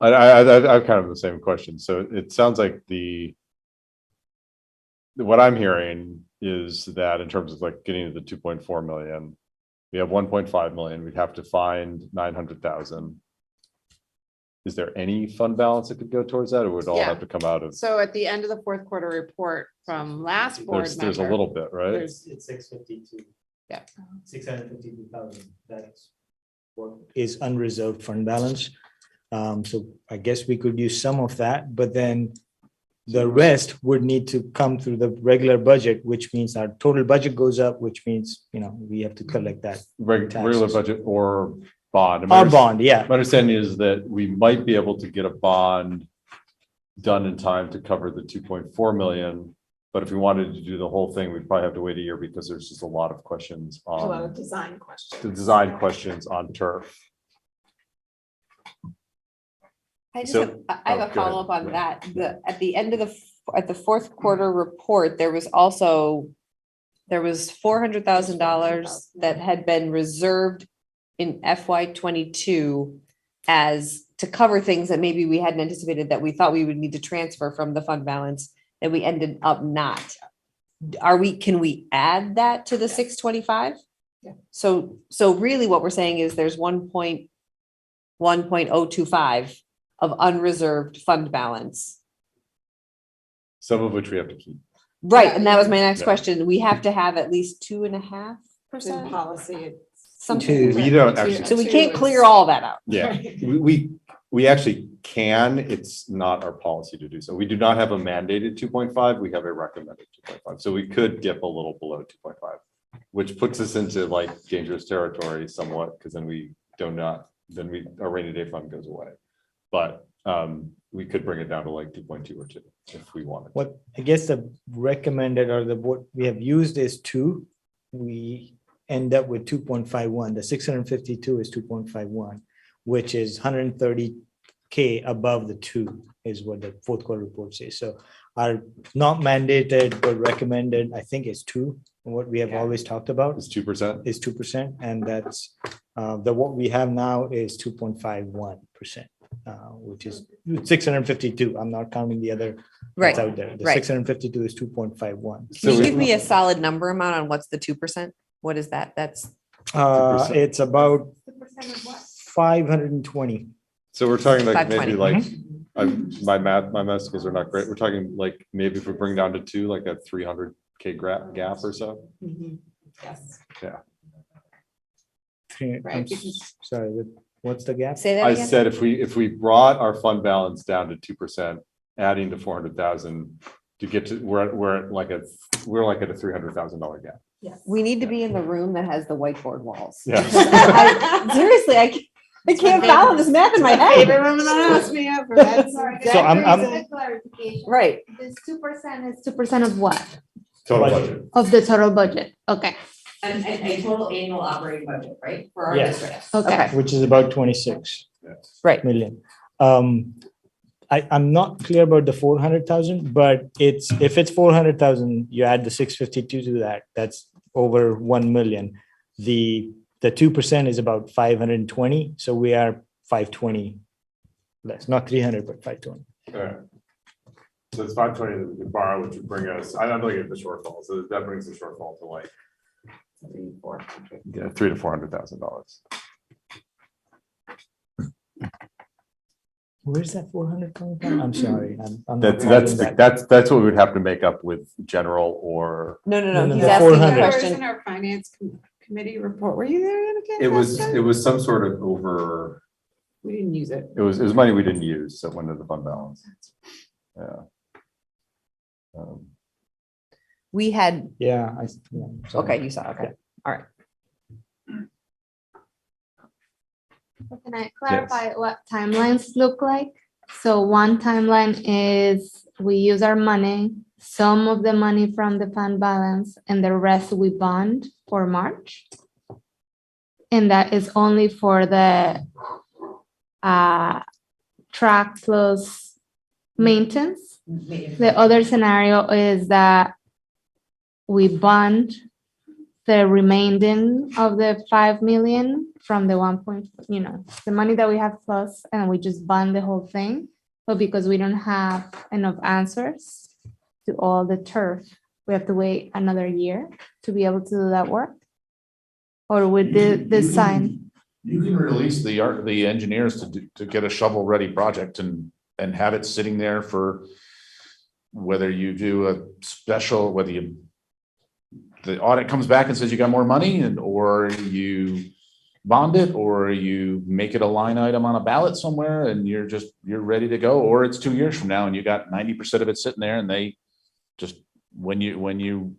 have kind of the same question. So it sounds like what I'm hearing is that in terms of like getting to the 2.4 million, we have 1.5 million. We'd have to find 900,000. Is there any fund balance that could go towards that, or would it all Yeah. have to come out of? So at the end of the fourth quarter report from last board There's a member, little bit, right? It's 652. Yeah. 652,000. That's what is unreserved fund balance. So I guess we could use some of that, but then the rest would need to come through the regular budget, which means our total budget goes up, which means, we have to collect that. Regular budget or bond. Or bond, yeah. My understanding is that we might be able to get a bond done in time to cover the 2.4 million. But if we wanted to do the whole thing, we'd probably have to wait a year because there's just a lot of questions a lot on of design questions. the design questions on turf. I just So- have, I have oh, a go follow up ahead. on that. At the end of at the fourth quarter report, there was $400,000 that had been reserved in FY 22 as to cover things that maybe we hadn't anticipated, that we thought we would need to transfer from the fund balance, that we ended up not. Can we add that to the 625? Yeah. So really what we're saying is there's 1.025 of unreserved fund balance. Some of which we have to keep. Right, and that was my next Yeah. question. We have to have at least 2.5%. In policy. Something. We don't actually. So we can't clear all that out. Yeah, we actually can. It's not our policy to do so. We do not have a mandated 2.5. We have a recommended 2.5. So we could dip a little below 2.5, which puts us into like dangerous territory somewhat, because then our rainy day fund goes away. But we could bring it down to like 2.2 or 2 if we wanted. What I guess the recommended or what we have used is 2. We end up with 2.51. The 652 is 2.51, which is 130K above the 2 is what the fourth quarter report says. So our not mandated but recommended, I think, is 2. What we have always talked about It's 2%. is 2%, and that's what we have now is 2.51%, which is 652. I'm not counting the other Right, that's out there. The right. 652 is 2.51. Can you give me a solid number amount on what's the 2%? What is that? That's 2%. It's about 520. So we're talking like maybe 520. like, my math skills are not great. We're talking like maybe if we bring down to 2, like a 300K gap or so. Yes. I'm sorry, what's the gap? Say that I again? said if we brought our fund balance down to 2%, adding to 400,000 to get to, we're at like a $300,000 gap. We need to be in the room that has the whiteboard walls. Yeah. Seriously, I can't follow this math in my Favorite head. room that asked me ever. That's So I'm- exactly- Clarification. Right. This 2% is 2% of what? Total budget. Of the total budget. Okay, And a total annual operating budget, right? For our Yes. district. okay. Which is about 26 Right. million. I'm not clear about the 400,000, but if it's 400,000, you add the 652 to that, that's over 1 million. The 2% is about 520, so we are 520 less, not 300, but 520. Alright. So it's 520 that we could borrow, which would bring us, I don't think it's the shortfall, so that brings the shortfall to like, yeah, $300,000 to $400,000. Where's that 400 coming from? I'm sorry. I'm not That's following that. that's what we'd have to make up with general or. No, No, he's the asking a 400. Where's question. in our finance committee report? Were you there again? It was last time? some sort of over, We didn't use it. it was money we didn't use, so it went to the fund balance. Yeah. We had, Yeah. Sorry. okay, you saw, okay. Can I clarify what timelines look like? So one timeline is we use our money, some of the money from the fund balance, and the rest we bond for March. And that is only for the track plus maintenance. The other scenario is that we bond the remaining of the 5 million from the 1 point, the money that we have plus, and we just bond the whole thing. But because we don't have enough answers to all the turf, we have to wait another year to be able to do that work. Or with the sign. You can release the engineers to get a shovel-ready project and have it sitting there for whether you do a special, the audit comes back and says you got more money or you bond it, or you make it a line item on a ballot somewhere and you're ready to go, or it's 2 years from now and you got 90% of it sitting there and they just, when you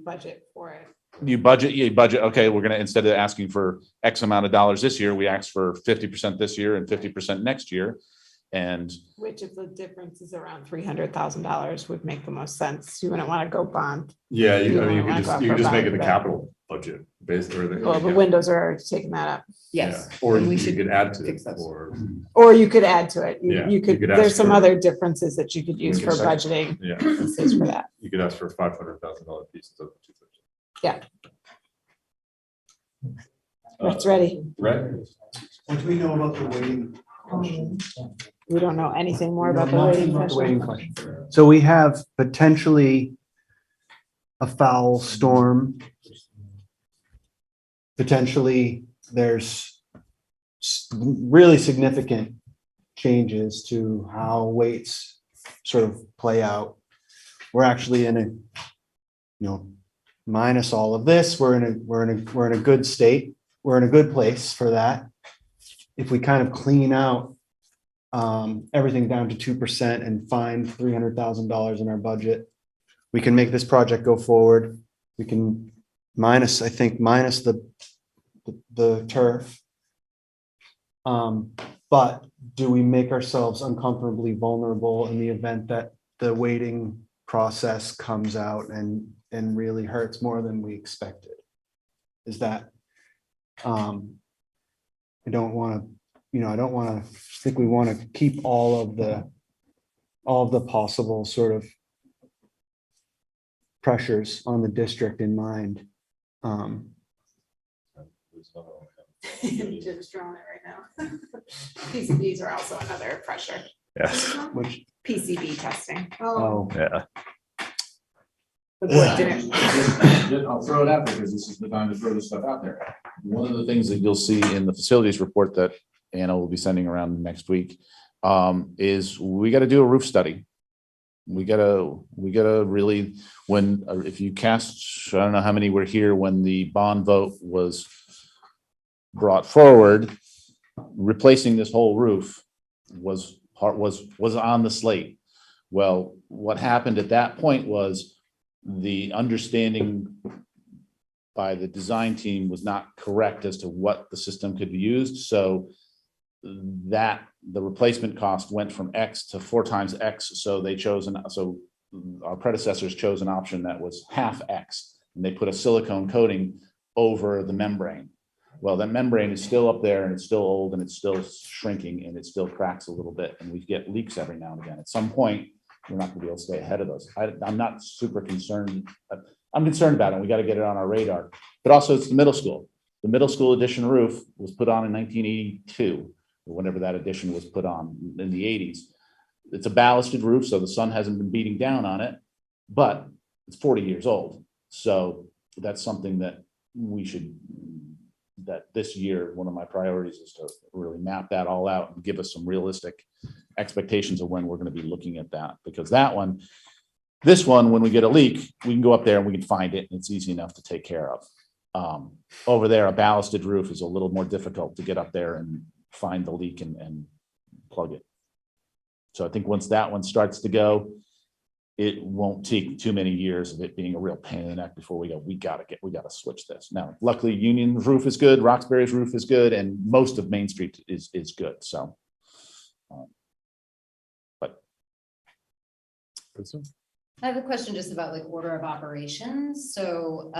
budget for it. you budget, okay, we're gonna, instead of asking for X amount of dollars this year, we ask for 50% this year and 50% next year. And Which if the difference is around $300,000 would make the most sense. You wouldn't want to go bond. Yeah, You you wouldn't wanna go out for a make it the bond. capital budget based or Well, the windows are already taking that up. Yes. Or and we you should could add to fix it, those. Or you could add to it. Yeah, You could, you could there's ask some for- other differences that you could use We for could budgeting yeah, pieces for that. you could ask for $500,000 pieces of 250. It's ready. Right? What do we know about the waiting? We don't know anything more about the waiting question. So we have potentially a foul storm. Potentially, there's really significant changes to how weights sort of play out. We're actually in a, minus all of this, we're in a good state. We're in a good place for that. If we kind of clean out everything down to 2% and find $300,000 in our budget, we can make this project go forward. We can minus the turf. But do we make ourselves uncomfortably vulnerable in the event that the waiting process comes out and really hurts more than we expected? Is that, I don't want to think we want to keep all of the possible sort of pressures on the district in mind. Jim's drawing it right now. PCBs are also another pressure. Yes. Which, PCB testing. oh, Yeah. The board didn't. I'll throw it out there because this is the time to throw this stuff out there. One of the things that you'll see in the facilities report that Anna will be sending around next week, is we got to do a roof study. We gotta really, when, if you cast, I don't know how many were here when the bond vote was brought forward, replacing this whole roof was on the slate. Well, what happened at that point was the understanding by the design team was not correct as to what the system could be used. So that the replacement cost went from X to 4 times X. So so our predecessors chose an option that was half X, and they put a silicone coating over the membrane. Well, that membrane is still up there, and it's still old, and it's still shrinking, and it still cracks a little bit, and we get leaks every now and again. At some point, we're not gonna be able to stay ahead of those. I'm not super concerned. I'm concerned about it. We got to get it on our radar. But also, it's the middle school. The middle school addition roof was put on in 1982, or whenever that addition was put on in the 80s. It's a ballasted roof, so the sun hasn't been beating down on it, but it's 40 years old. So that's something that that this year, one of my priorities is to really map that all out and give us some realistic expectations of when we're going to be looking at that. Because this one, when we get a leak, we can go up there and we can find it, and it's easy enough to take care of. Over there, a ballasted roof is a little more difficult to get up there and find the leak and plug it. So I think once that one starts to go, it won't take too many years of it being a real pain in the neck before we got to switch this. Now, luckily, Union's roof is good, Roxbury's roof is good, and most of Main Street is good. So, but. I have a question just about like order of operations. So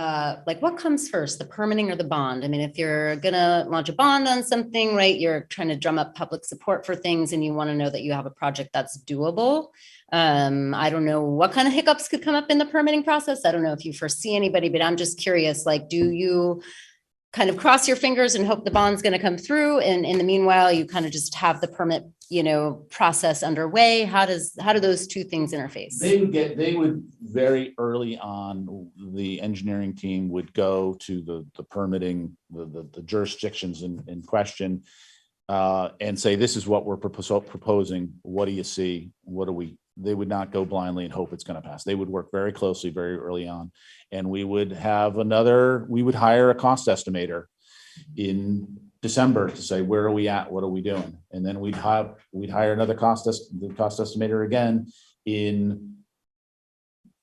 like what comes first, the permitting or the bond? I mean, if you're gonna launch a bond on something, right, you're trying to drum up public support for things and you want to know that you have a project that's doable. I don't know what kind of hiccups could come up in the permitting process. I don't know if you foresee anybody, but I'm just curious, like, do you kind of cross your fingers and hope the bond's going to come through, and in the meanwhile you kind of just have the permit process underway? How do those two things interface? They would very early on, the engineering team would go to the permitting, the jurisdictions in question, and say, this is what we're proposing. What do you see? They would not go blindly and hope it's going to pass. They would work very closely, very early on. And we would hire a cost estimator in December to say, where are we at? What are we doing? And then we'd hire another cost estimator again in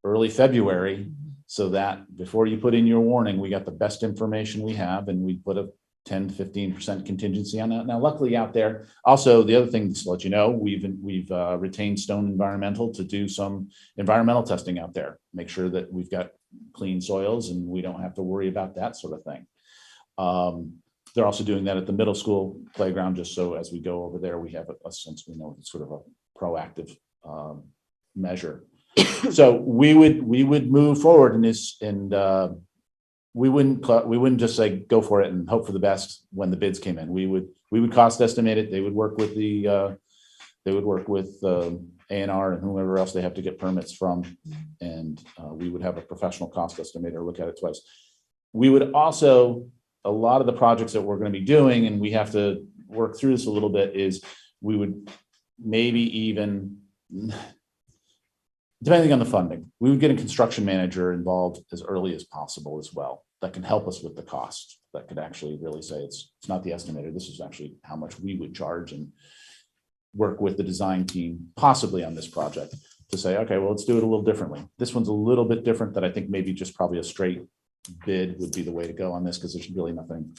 early February, so that before you put in your warning, we got the best information we have, and we put a 10 to 15% contingency on that. Now, luckily out there, also the other thing to let you know, we've retained Stone Environmental to do some environmental testing out there, make sure that we've got clean soils and we don't have to worry about that sort of thing. They're also doing that at the middle school playground, just so as we go over there, we have a sense, we know it's sort of a proactive measure. So we would move forward in this, and we wouldn't just say go for it and hope for the best when the bids came in. We would cost estimate it. They would work with A&R and whoever else they have to get permits from, and we would have a professional cost estimator look at it twice. We would also, a lot of the projects that we're going to be doing, and we have to work through this a little bit, is we would maybe even, depending on the funding, we would get a construction manager involved as early as possible as well, that can help us with the cost, that could actually really say it's not the estimator, this is actually how much we would charge, and work with the design team possibly on this project to say, okay, well, let's do it a little differently. This one's a little bit different, that I think maybe just probably a straight bid would be the way to go on this, because there's really nothing.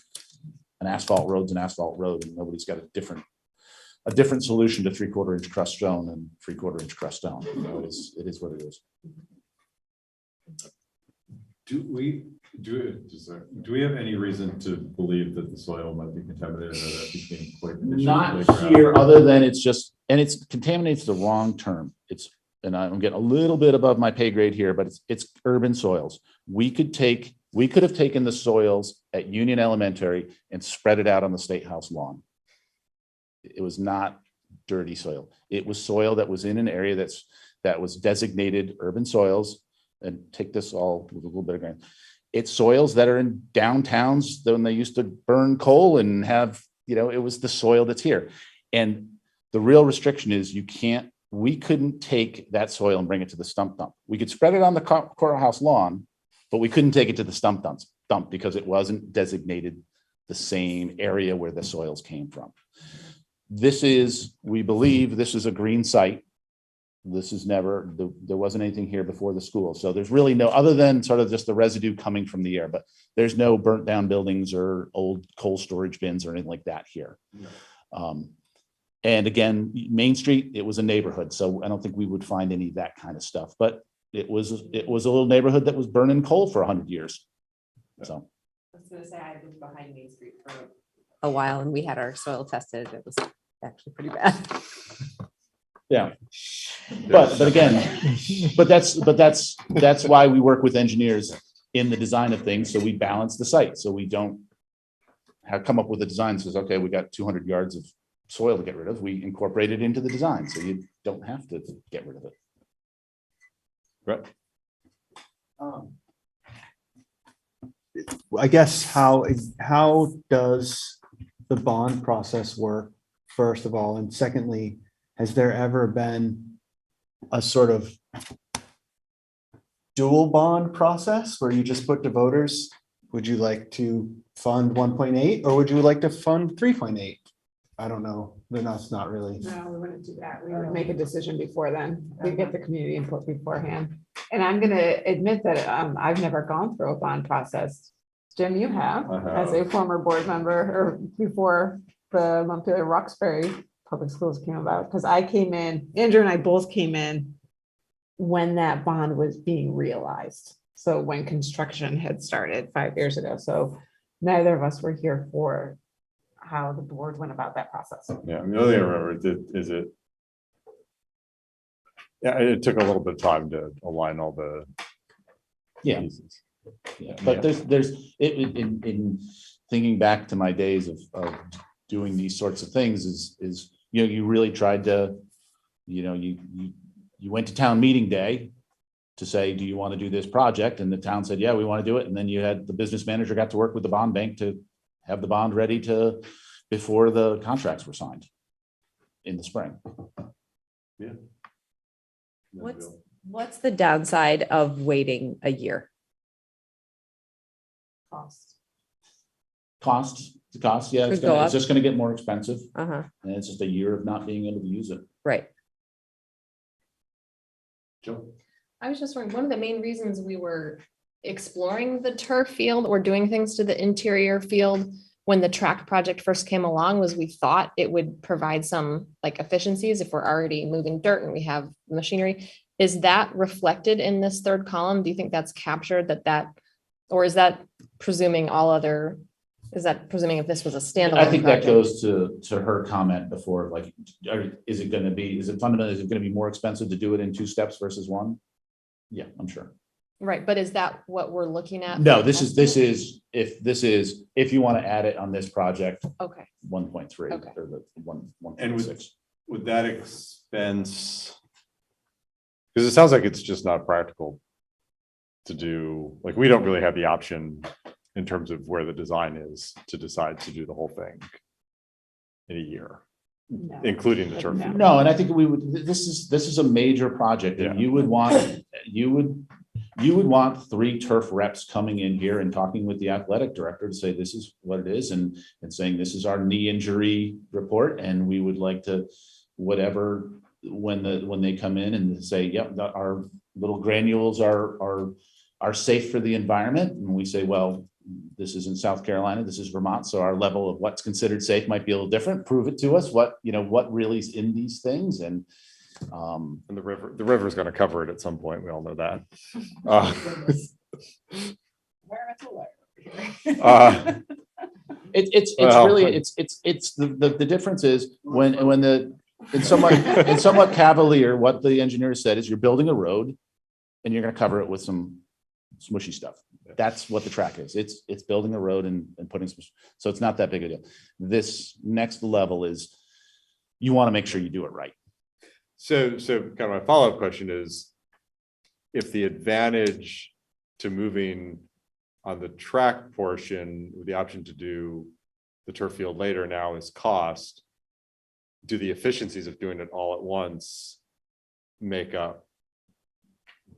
An asphalt road's an asphalt road, and nobody's got a different solution to 3/4 inch crust stone and 3/4 inch crust stone. It is what it is. Do we have any reason to believe that the soil might be contaminated, or that became quite an issue? Not here, other than it's contaminates the wrong term. And I'm getting a little bit above my pay grade here, but it's urban soils. We could have taken the soils at Union Elementary and spread it out on the State House lawn. It was not dirty soil. It was soil that was in an area that was designated urban soils. And take this all with a little bit of grain. It's soils that are in downtowns when they used to burn coal and have it was the soil that's here. And the real restriction is we couldn't take that soil and bring it to the stump dump. We could spread it on the courthouse lawn, but we couldn't take it to the stump dump because it wasn't designated the same area where the soils came from. We believe this is a green site. This is there wasn't anything here before the school. So there's really no, other than sort of just the residue coming from the air, but there's no burnt down buildings or old coal storage bins or anything like that here. And again, Main Street, it was a neighborhood. So I don't think we would find any of that kind of stuff, but it was a little neighborhood that was burning coal for 100 years. So. I was gonna say, I lived behind Main Street for a while and we had our soil tested. It was actually pretty bad. Yeah. But that's why we work with engineers in the design of things. So we balance the site. So we don't come up with a design that says, okay, we got 200 yards of soil to get rid of. We incorporate it into the design. So you don't have to get rid of it. Right. I guess how does the bond process work, first of all? And secondly, has there ever been a sort of dual bond process where you just put to voters, would you like to fund 1.8 or would you like to fund 3.8? I don't know. That's not really. No, we wouldn't do that. We would make a decision before then. We get the community input beforehand. And I'm gonna admit that I've never gone through a bond process. Jim, you have, as a former board member, or before the Montpelier-Roxbury public schools came about, because I came in, Andrew and I both came in when that bond was being realized. So when construction had started 5 years ago. So neither of us were here for how the board went about that process. Yeah, and the other thing I remember is it took a little bit of time to align all the pieces. Yeah, but in thinking back to my days of doing these sorts of things is you really tried to, you went to town meeting day to say, do you want to do this project? And the town said, yeah, we want to do it. And then you had the business manager got to work with the bond bank to have the bond ready before the contracts were signed in the spring. Yeah. What's the downside of waiting a year? The cost, yeah, Could go up. it's just gonna get more expensive. Uh-huh, And it's just a year of not being able to use it. right. Joe? I was just wondering, one of the main reasons we were exploring the turf field or doing things to the interior field when the track project first came along was we thought it would provide some like efficiencies if we're already moving dirt and we have machinery. Is that reflected in this third column? Do you think that's captured or is that presuming if this was a standalone? I think that project? goes to her comment before, like, is it fundamentally going to be more expensive to do it in 2 steps versus 1? Yeah, I'm sure. Right, but is that what we're looking at? No, this is if you want to add it on this project, Okay. 1.3 Okay. or the 1.6. And would that expense, because it sounds like it's just not practical to do, like, we don't really have the option in terms of where the design is to decide to do the whole thing in a year, including the turf. No, and I think this is a major project and you would want 3 turf reps coming in here and talking with the athletic director to say, this is what it is, and saying, this is our knee injury report. And we would like to, whatever, when they come in and say, yep, our little granules are safe for the environment. And we say, well, this is in South Carolina, this is Vermont. So our level of what's considered safe might be a little different. Prove it to us, what really is in these things. And the river is going to cover it at some point. We all know that. It's the difference is when in somewhat cavalier, what the engineer said is you're building a road and you're going to cover it with some smushy stuff. That's what the track is. It's building a road and putting some, so it's not that big a deal. This next level is you want to make sure you do it right. So kind of my follow-up question is, if the advantage to moving on the track portion with the option to do the turf field later now is cost, do the efficiencies of doing it all at once make up?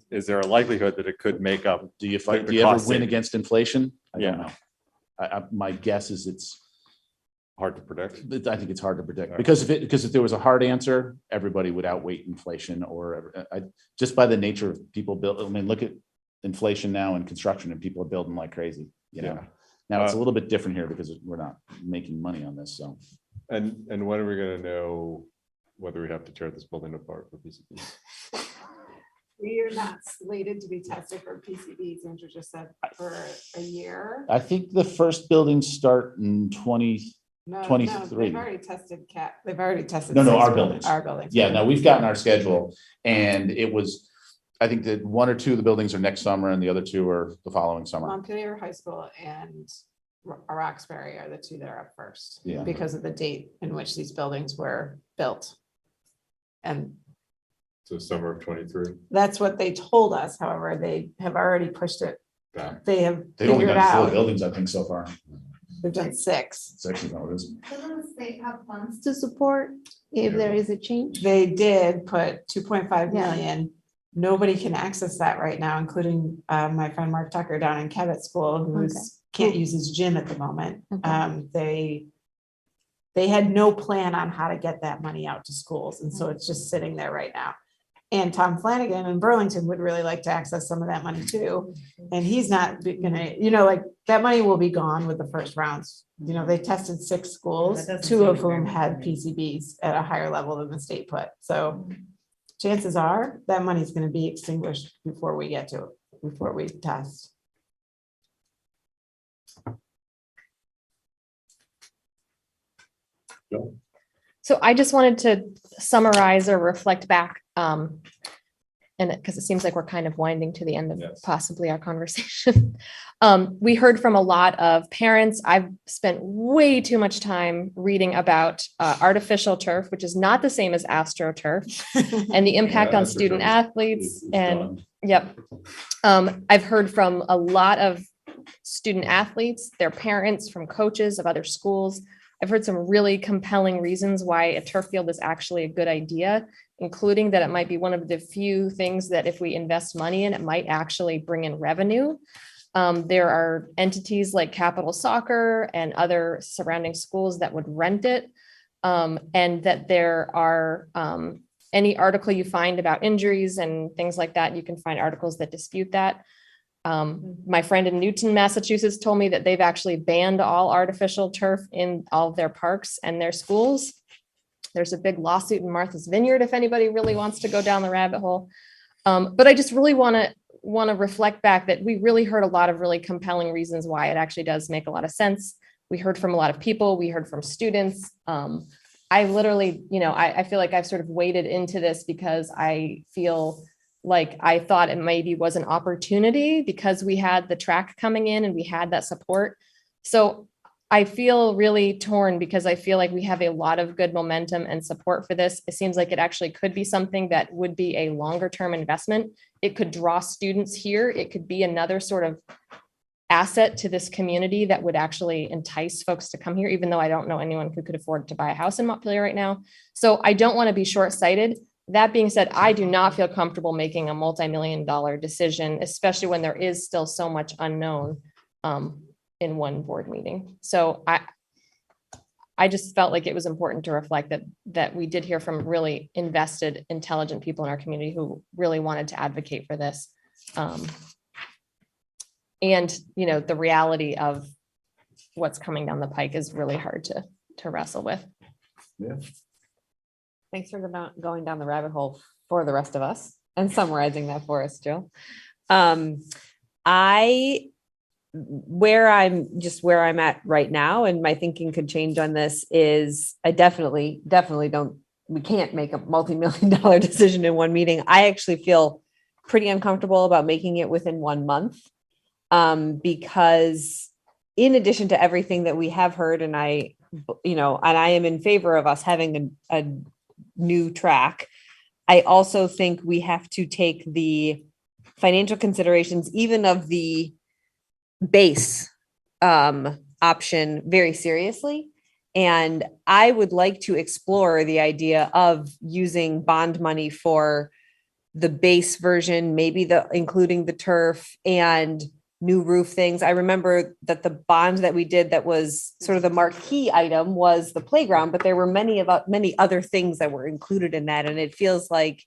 Is there a likelihood that it could make up? Do you like fight, the do you ever cost win savings? against inflation? I Yeah. don't know. My guess is it's, Hard to predict. I think it's hard to predict Right. because if there was a hard answer, everybody would outweight inflation just by the nature of people build. I mean, look at inflation now in construction and people are building like crazy, you know? Yeah. Now it's a little bit different here because we're not making money on this, so. And when are we gonna know whether we have to tear this building apart for PCBs? We are not slated to be tested for PCBs, Andrew just said, for a year. I think the first buildings start in No, 23. they've already tested they've already tested. No, 6 our buildings. buildings. Our buildings. Yeah, no, we've gotten our schedule and it was, I think that 1 or 2 of the buildings are next summer and the other 2 are the following summer. Montpelier High School and Roxbury are the 2 that are up first. Yeah. Because of the date in which these buildings were built. And So summer of 23. that's what they told us. However, they have already pushed it. Back. They have They've only figured done 4 out. buildings, I think, so far. They've done 6. 6 is what it is. Doesn't the state have funds to support if there is a change? They did put 2.5 Yeah. million. Nobody can access that right now, including my friend Mark Tucker down in Cabot School, who's can't use his gym at the moment. They had no plan on how to get that money out to schools, and so it's just sitting there right now. And Tom Flanagan in Burlington would really like to access some of that money too. And he's not gonna, like that money will be gone with the first rounds. They tested 6 schools, That doesn't 2 of seem very whom much had money. PCBs at a higher level than the state put. So chances are that money's gonna be extinguished before we get to it, before we test. So I just wanted to summarize or reflect back, and because it seems like we're kind of winding to the end of Yes. possibly our conversation. We heard from a lot of parents. I've spent way too much time reading about artificial turf, which is not the same as AstroTurf, and the impact on student athletes. And yep, I've heard from a lot of student athletes, their parents, from coaches of other schools. I've heard some really compelling reasons why a turf field is actually a good idea, including that it might be one of the few things that if we invest money in, it might actually bring in revenue. There are entities like Capital Soccer and other surrounding schools that would rent it. And that there are any article you find about injuries and things like that, you can find articles that dispute that. My friend in Newton, Massachusetts told me that they've actually banned all artificial turf in all of their parks and their schools. There's a big lawsuit in Martha's Vineyard if anybody really wants to go down the rabbit hole. But I just really want to reflect back that we really heard a lot of really compelling reasons why it actually does make a lot of sense. We heard from a lot of people, we heard from students. I literally, I feel like I've sort of waded into this because I feel like I thought it maybe was an opportunity because we had the track coming in and we had that support. So I feel really torn because I feel like we have a lot of good momentum and support for this. It seems like it actually could be something that would be a longer term investment. It could draw students here. It could be another sort of asset to this community that would actually entice folks to come here, even though I don't know anyone who could afford to buy a house in Montpelier right now. So I don't want to be short-sighted. That being said, I do not feel comfortable making a multi-million-dollar decision, especially when there is still so much unknown in one board meeting. So I just felt like it was important to reflect that we did hear from really invested, intelligent people in our community who really wanted to advocate for this. And, the reality of what's coming down the pike is really hard to wrestle with. Yeah. Thanks for going down the rabbit hole for the rest of us and summarizing that for us, Jill. Where I'm at right now, and my thinking could change on this, is I definitely we can't make a multi-million-dollar decision in one meeting. I actually feel pretty uncomfortable about making it within 1 month, because in addition to everything that we have heard, and I am in favor of us having a new track, I also think we have to take the financial considerations, even of the base option very seriously. And I would like to explore the idea of using bond money for the base version, maybe including the turf and new roof things. I remember that the bond that we did that was sort of the marquee item was the playground, but there were many other things that were included in that. And it feels like,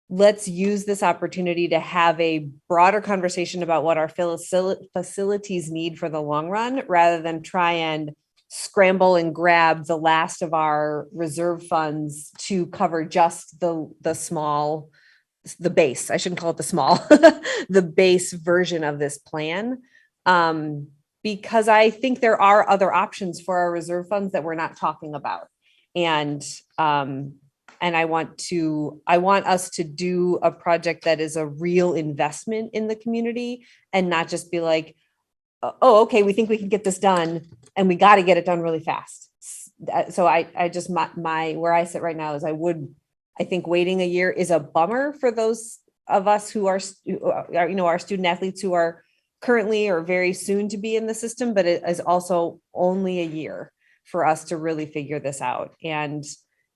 let's use this opportunity to have a broader conversation about what our facilities need for the long run, rather than try and scramble and grab the last of our reserve funds to cover just the base. I shouldn't call it the small, the base version of this plan. Because I think there are other options for our reserve funds that we're not talking about. And I want us to do a project that is a real investment in the community, and not just be like, oh, okay, we think we can get this done and we got to get it done really fast. So I just, where I sit right now is I think waiting a year is a bummer for those of us who are, our student athletes who are currently or very soon to be in the system, but it is also only a year for us to really figure this out. And,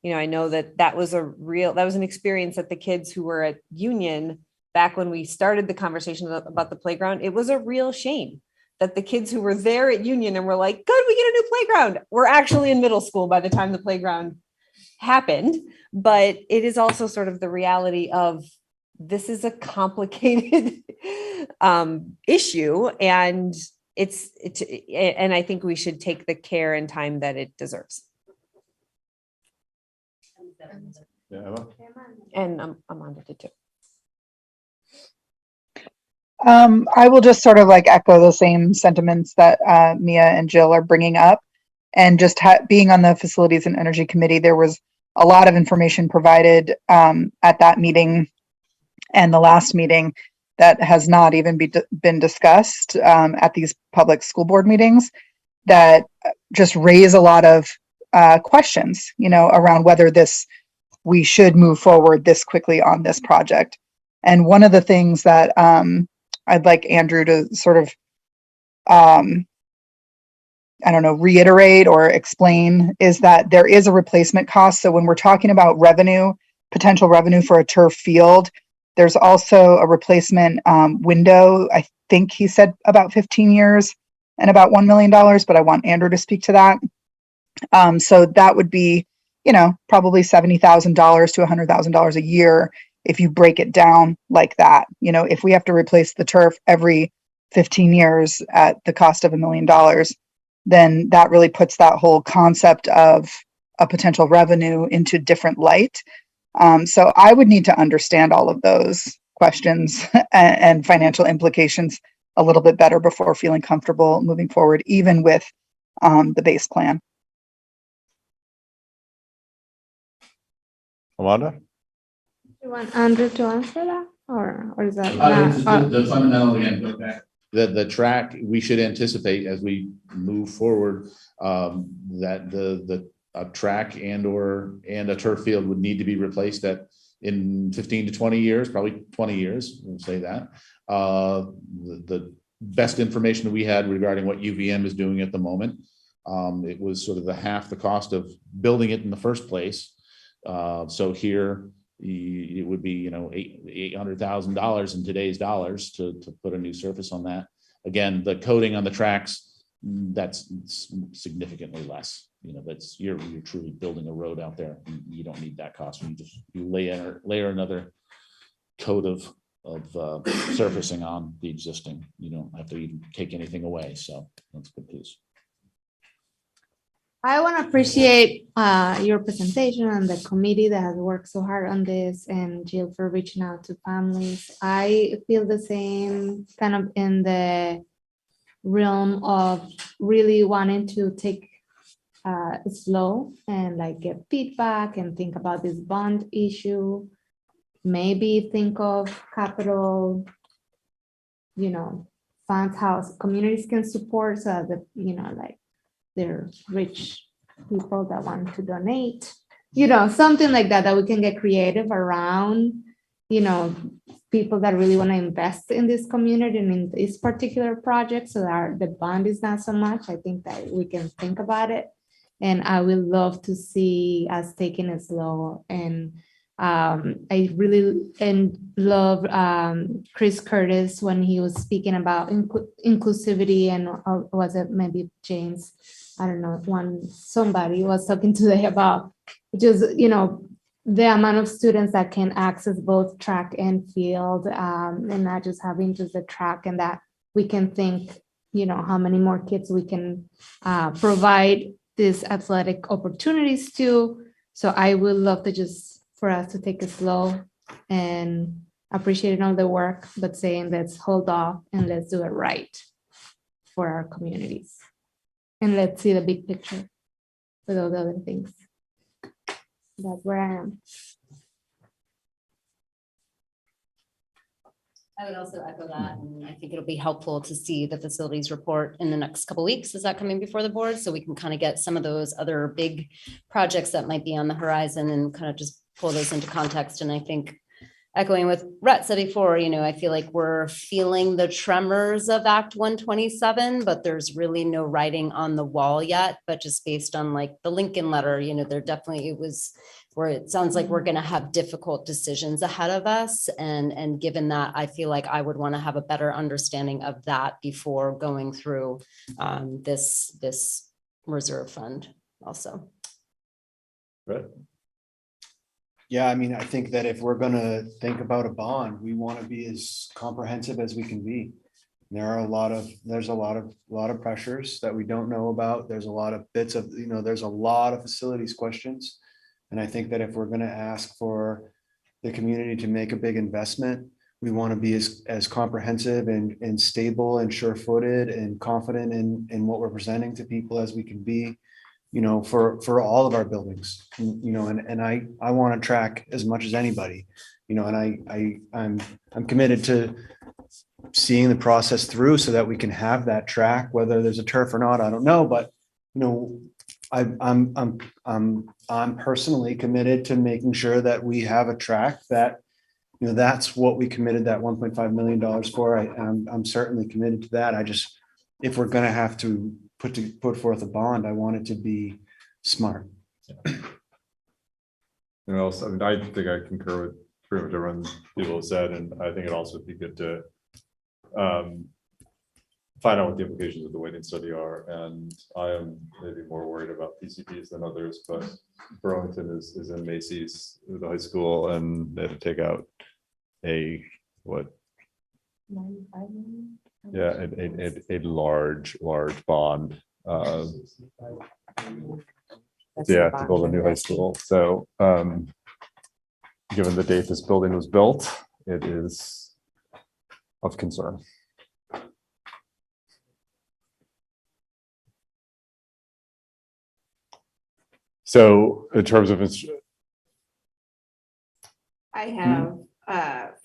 I know that was an experience that the kids who were at Union back when we started the conversation about the playground, it was a real shame that the kids who were there at Union and were like, good, we get a new playground, were actually in middle school by the time the playground happened. But it is also sort of the reality of, this is a complicated issue, and and I think we should take the care and time that it deserves. Yeah, Emma? And Amanda did too. I will just sort of like echo the same sentiments that Mia and Jill are bringing up. And just being on the Facilities and Energy Committee, there was a lot of information provided at that meeting and the last meeting that has not even been discussed at these public school board meetings, that just raise a lot of questions, around whether we should move forward this quickly on this project. And one of the things that I'd like Andrew to sort of, reiterate or explain is that there is a replacement cost. So when we're talking about potential revenue for a turf field, there's also a replacement window. I think he said about 15 years and about $1 million, but I want Andrew to speak to that. So that would be, probably $70,000 to $100,000 a year if you break it down like that. If we have to replace the turf every 15 years at the cost of $1 million, then that really puts that whole concept of a potential revenue into different light. So I would need to understand all of those questions and financial implications a little bit better before feeling comfortable moving forward, even with the base plan. Amanda? You want Andrew to answer that, or is that The fundamental, again, go back. The track, we should anticipate as we move forward, that a track and a turf field would need to be replaced in 15 to 20 years, probably 20 years, we'll say that. The best information that we had regarding what UVM is doing at the moment, it was sort of half the cost of building it in the first place. So here it would be, $800,000 in today's dollars to put a new surface on that. Again, the coating on the tracks, that's significantly less. That's you're truly building a road out there. You don't need that cost. You layer another coat of surfacing on the existing. You don't have to even take anything away. So that's good news. I want to appreciate your presentation and the committee that has worked so hard on this, and Jill for reaching out to families. I feel the same, kind of in the realm of really wanting to take it slow and get feedback and think about this bond issue. Maybe think of capital, funds, how communities can support, so that they're rich people that want to donate, something like that we can get creative around, people that really want to invest in this community and in this particular project, so that the bond is not so much, I think that we can think about it. And I would love to see us taking it slow. And I really love Chris Curtis when he was speaking about inclusivity, and was it maybe James? I don't know, somebody was talking today about just, the amount of students that can access both track and field, and not just having just the track, and that we can think, how many more kids we can provide these athletic opportunities to. So I would love to for us to take it slow and appreciating all the work, but saying let's hold off and let's do it right for our communities. And let's see the big picture for those other things. That's where I am. I would also echo that, and I think it'll be helpful to see the facilities report in the next couple of weeks. Is that coming before the board? So we can kind of get some of those other big projects that might be on the horizon and kind of just pull those into context. And I think echoing what Rhett said before, I feel like we're feeling the tremors of Act 127, but there's really no writing on the wall yet. But just based on like the Lincoln letter, there definitely, it was where it sounds like we're going to have difficult decisions ahead of us. And given that, I feel like I would want to have a better understanding of that before going through this reserve fund also. Right. Yeah, I mean, I think that if we're gonna think about a bond, we want to be as comprehensive as we can be. There's a lot of pressures that we don't know about. There's a lot of bits of, there's a lot of facilities questions. And I think that if we're gonna ask for the community to make a big investment, we want to be as comprehensive and stable and sure-footed and confident in what we're presenting to people as we can be. For all of our buildings, and I want to track as much as anybody, and I'm committed to seeing the process through so that we can have that track, whether there's a turf or not, I don't know, but, I'm personally committed to making sure that we have a track that, that's what we committed that $1.5 million for. I'm certainly committed to that. If we're going to have to put forth a bond, I want it to be smart. And also, I think I concur with pretty much everyone people have said, and I think it'd also be good to find out what the implications of the weighting study are. And I am maybe more worried about PCBs than others, but Burlington is in Macy's, the high school, and they had to take out a large bond. To build a new high school. So given the date this building was built, it is of concern. So in terms of I have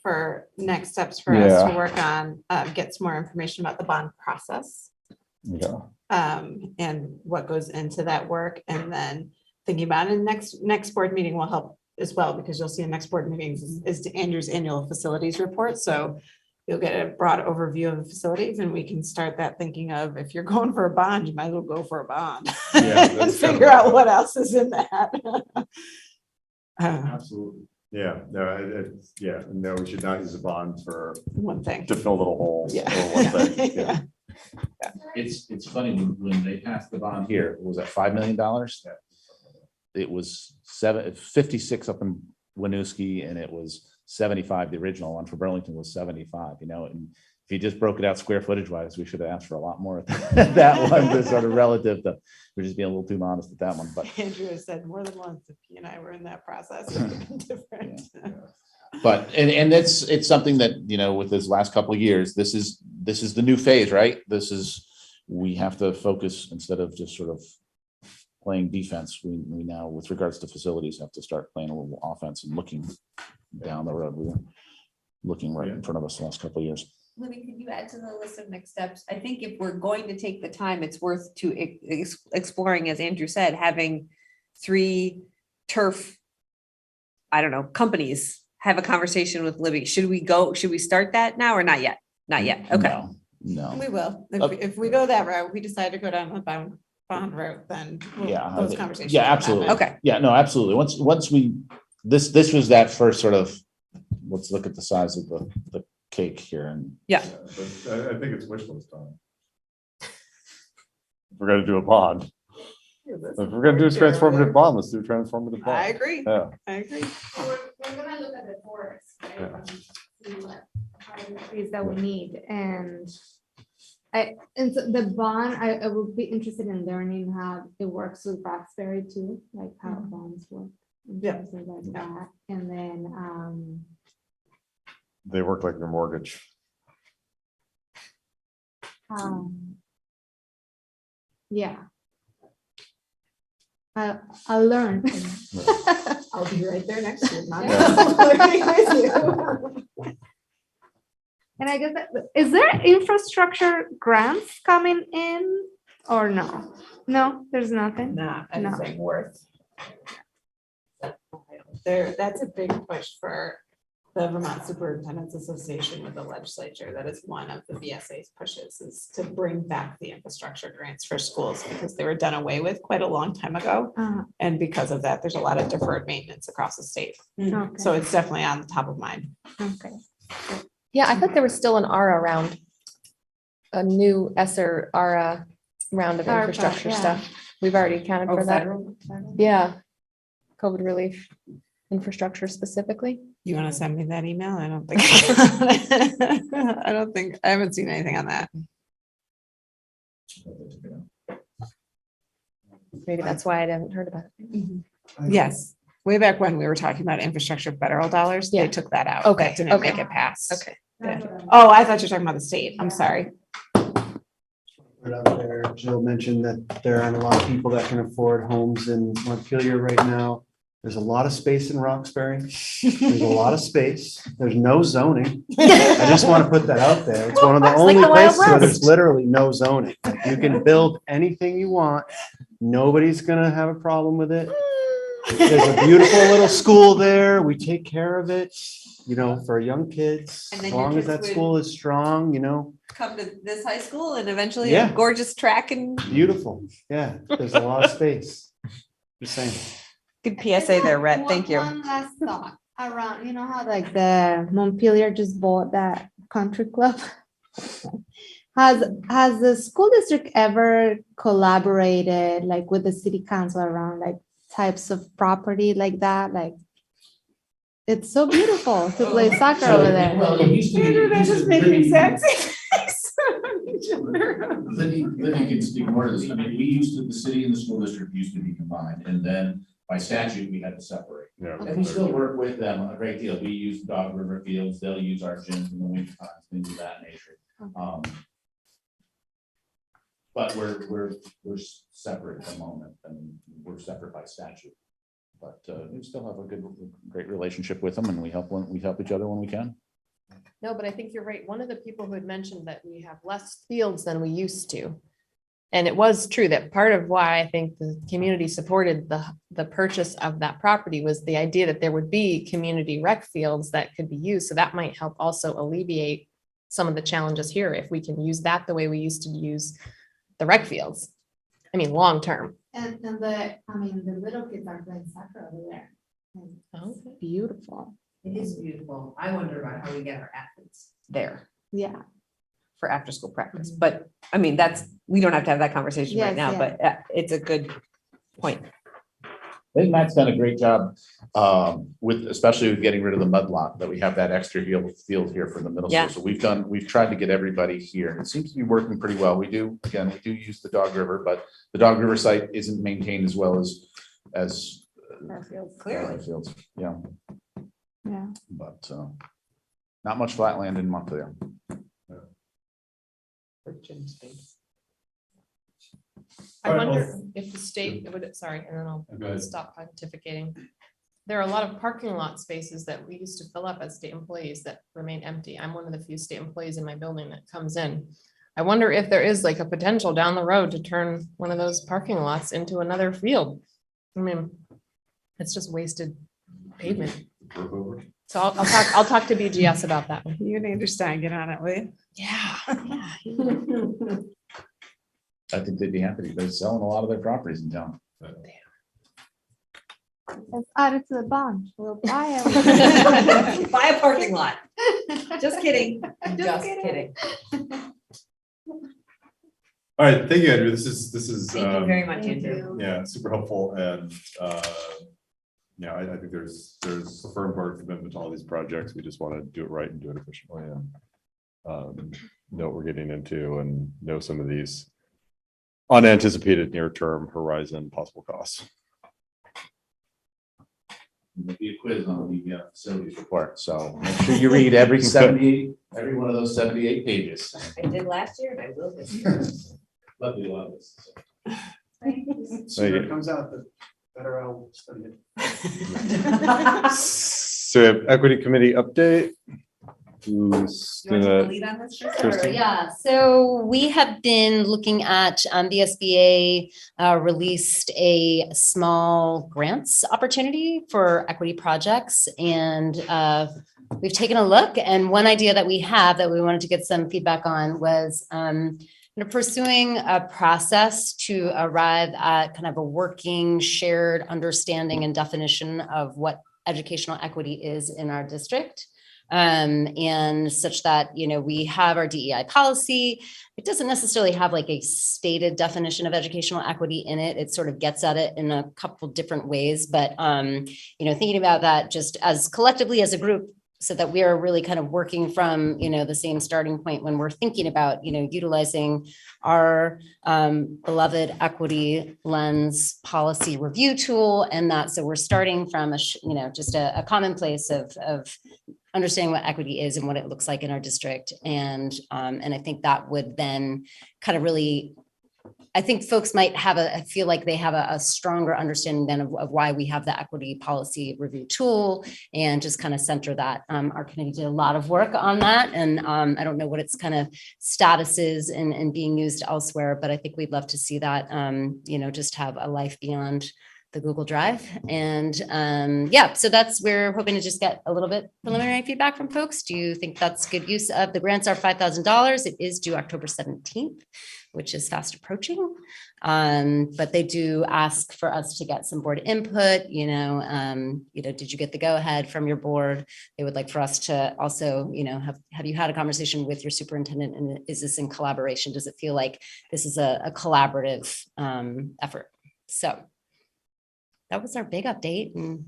for next steps for us to work on, get some more information about the bond process. Yeah. And what goes into that work, and then thinking about it, next board meeting will help as well, because you'll see in next board meetings is Andrew's annual facilities report. So you'll get a broad overview of the facilities, and we can start that thinking of, if you're going for a bond, you might as well go for a bond. And figure out what else is in that. Absolutely. Yeah, no, we should not use a bond for one thing to fill little holes. Yeah. Or one thing. Yeah. It's funny when they passed the bond here, was that $5 million? It was 56 up in Winooski, and it was 75. The original one for Burlington was 75. And if you just broke it out square footage wise, we should have asked for a lot more at that one. Was sort of relative to, we're just being a little too modest at that one. But Andrew has said more than once, if he and I were in that process, it would have been different. But and it's something that, with this last couple of years, this is the new phase, right? We have to focus instead of just sort of playing defense. We now, with regards to facilities, have to start playing a little offense and looking down the road. We were looking right in front of us the last couple of years. Libby, could you add to the list of next steps? I think if we're going to take the time, it's worth exploring, as Andrew said, having 3 turf, companies have a conversation with Libby. Should we start that now or not yet? Not yet. Okay. No. We will. Okay. If we go that route, we decide to go down the bond route, then Yeah. I those think- conversations. Yeah, will happen. absolutely. Okay. Yeah, no, absolutely. Once we, this was that first sort of, let's look at the size of the cake here and. Yeah. I think it's wish list time. If we're gonna do a bond. If we're gonna do a transformative bond, let's do a transformative bond. I agree. Yeah. I agree. We're gonna look at the forest, right? Yeah. See what kind of trees that we need, and so the bond, I would be interested in learning how it works with Roxbury too, like how bonds work. in Yeah. terms of like that. And then, They work like your mortgage. yeah. I'll learn. I'll be right there next year. not And I guess that, is there infrastructure grants coming in or no? No, there's nothing. Not No. anything worth. That's a big push for the Vermont Superintendent's Association with the legislature. That is one of the VSA's pushes, is to bring back the infrastructure grants for schools because they were done away with quite a long time ago. And because of that, there's a lot of deferred maintenance across the state. Okay. So it's definitely on the top of mind. Okay. Yeah, I thought there was still an ARA round. A new ESSER ARA round of ARPA, infrastructure yeah. stuff. We've already accounted for that. Yeah. COVID relief infrastructure specifically. You want to send me that email? I don't think. I haven't seen anything on that. Maybe that's why I haven't heard about it. Yes, way back when we were talking about infrastructure federal dollars, Yeah. they took that out. Okay, That didn't okay. make it pass. Okay. Yeah. Oh, I thought you were talking about the state. I'm sorry. Right out there, Jill mentioned that there aren't a lot of people that can afford homes in Montpelier right now. There's a lot of space in Roxbury. There's a lot of space. There's no zoning. I just want to put that out there. It's one of the It's like only the Wild places where there's West. literally no zoning. Like, you can build anything you want. Nobody's gonna have a problem with it. There's a beautiful little school there. We take care of it, for young kids. And As then your long as kids that would- school is strong, Come to this high school and eventually Yeah. a gorgeous track and beautiful. Yeah, there's a lot of space. Just saying. good PSA there, Rhett. Thank you. One last thought around, you know how like the Montpelier just bought that country club? Has the school district ever collaborated like with the city council around like types of property like that? Like, it's so beautiful to play soccer over there. Well, it used to be. Andrew, that just made the exact same face. Libby can speak more to this. I mean, the city and the school district used to be combined, and then by statute, we had to separate. Yeah. And we still work with them a great deal. We use Dog River Fields, they'll use our gyms in the winter times, things of that nature. But we're separate at the moment, and we're separate by statute. But we still have a great relationship with them, and we help each other when we can. No, but I think you're right. One of the people who had mentioned that we have less fields than we used to. And it was true that part of why I think the community supported the purchase of that property was the idea that there would be community rec fields that could be used. So that might help also alleviate some of the challenges here if we can use that the way we used to use the rec fields. I mean, long term. And the little kids are playing soccer over there. And it's beautiful. It is beautiful. I wonder about how we get our athletes there Yeah. for after school practice. But I mean, we don't have to have that conversation right Yes, now, yeah. but it's a good point. I think Matt's done a great job especially with getting rid of the mud lot, that we have that extra field here for the middle Yeah. school. So we've tried to get everybody here, and it seems to be working pretty well. We do use the Dog River, but the Dog River site isn't maintained as well as Clearly. fields. Yeah, Yeah. but not much flat land in Montpelier. I All right, wonder if the state would, sorry, and then Go I'll ahead. stop pontificating. There are a lot of parking lot spaces that we used to fill up as state employees that remain empty. I'm one of the few state employees in my building that comes in. I wonder if there is like a potential down the road to turn one of those parking lots into another field. I mean, it's just wasted pavement. So I'll talk to BGS about that one. You and Anderson, get on it, will you? Yeah. I think they'd be happy. They're selling a lot of their properties in town. Let's add it to the bond. We'll buy it. Buy a parking lot. Just kidding. Just kidding. All right, thank you, Andrew. This is. Thank you very much, Andrew. Yeah, super helpful, and yeah, I think there's firm board commitment to all these projects. We just want to do it right and do it efficiently, and know what we're getting into, and know some of these unanticipated near-term horizon possible costs. There'll be a quiz on the facilities report, so make sure you read every one of those 78 pages. I did last year and I will this year. Love you, love this. Sooner it comes out, the better I'll study it. So we have equity committee update. Who's You want to take the gonna- lead on this? Krista, Kristen? or- Yeah, so we have been looking at, the SBA released a small grants opportunity for equity projects. And we've taken a look, and one idea that we have that we wanted to get some feedback on was pursuing a process to arrive at kind of a working, shared understanding and definition of what educational equity is in our district. And such that, we have our DEI policy. It doesn't necessarily have like a stated definition of educational equity in it. It sort of gets at it in a couple different ways, but, thinking about that just as collectively as a group, so that we are really kind of working from, the same starting point when we're thinking about, utilizing our beloved equity lens policy review tool. And that, so we're starting from just a common place of understanding what equity is and what it looks like in our district. And I think that would then kind of really, I think folks might feel like they have a stronger understanding then of why we have the equity policy review tool, and just kind of center that. Our committee did a lot of work on that, and I don't know what its kind of status is and being used elsewhere, but I think we'd love to see that, just have a life beyond the Google Drive. And so we're hoping to just get a little bit preliminary feedback from folks. Do you think that's good use of the grants? Are $5,000. It is due October 17th, which is fast approaching. But they do ask for us to get some board input, did you get the go ahead from your board? They would like for us to also, have you had a conversation with your superintendent, and is this in collaboration? Does it feel like this is a collaborative effort? So that was our big update, and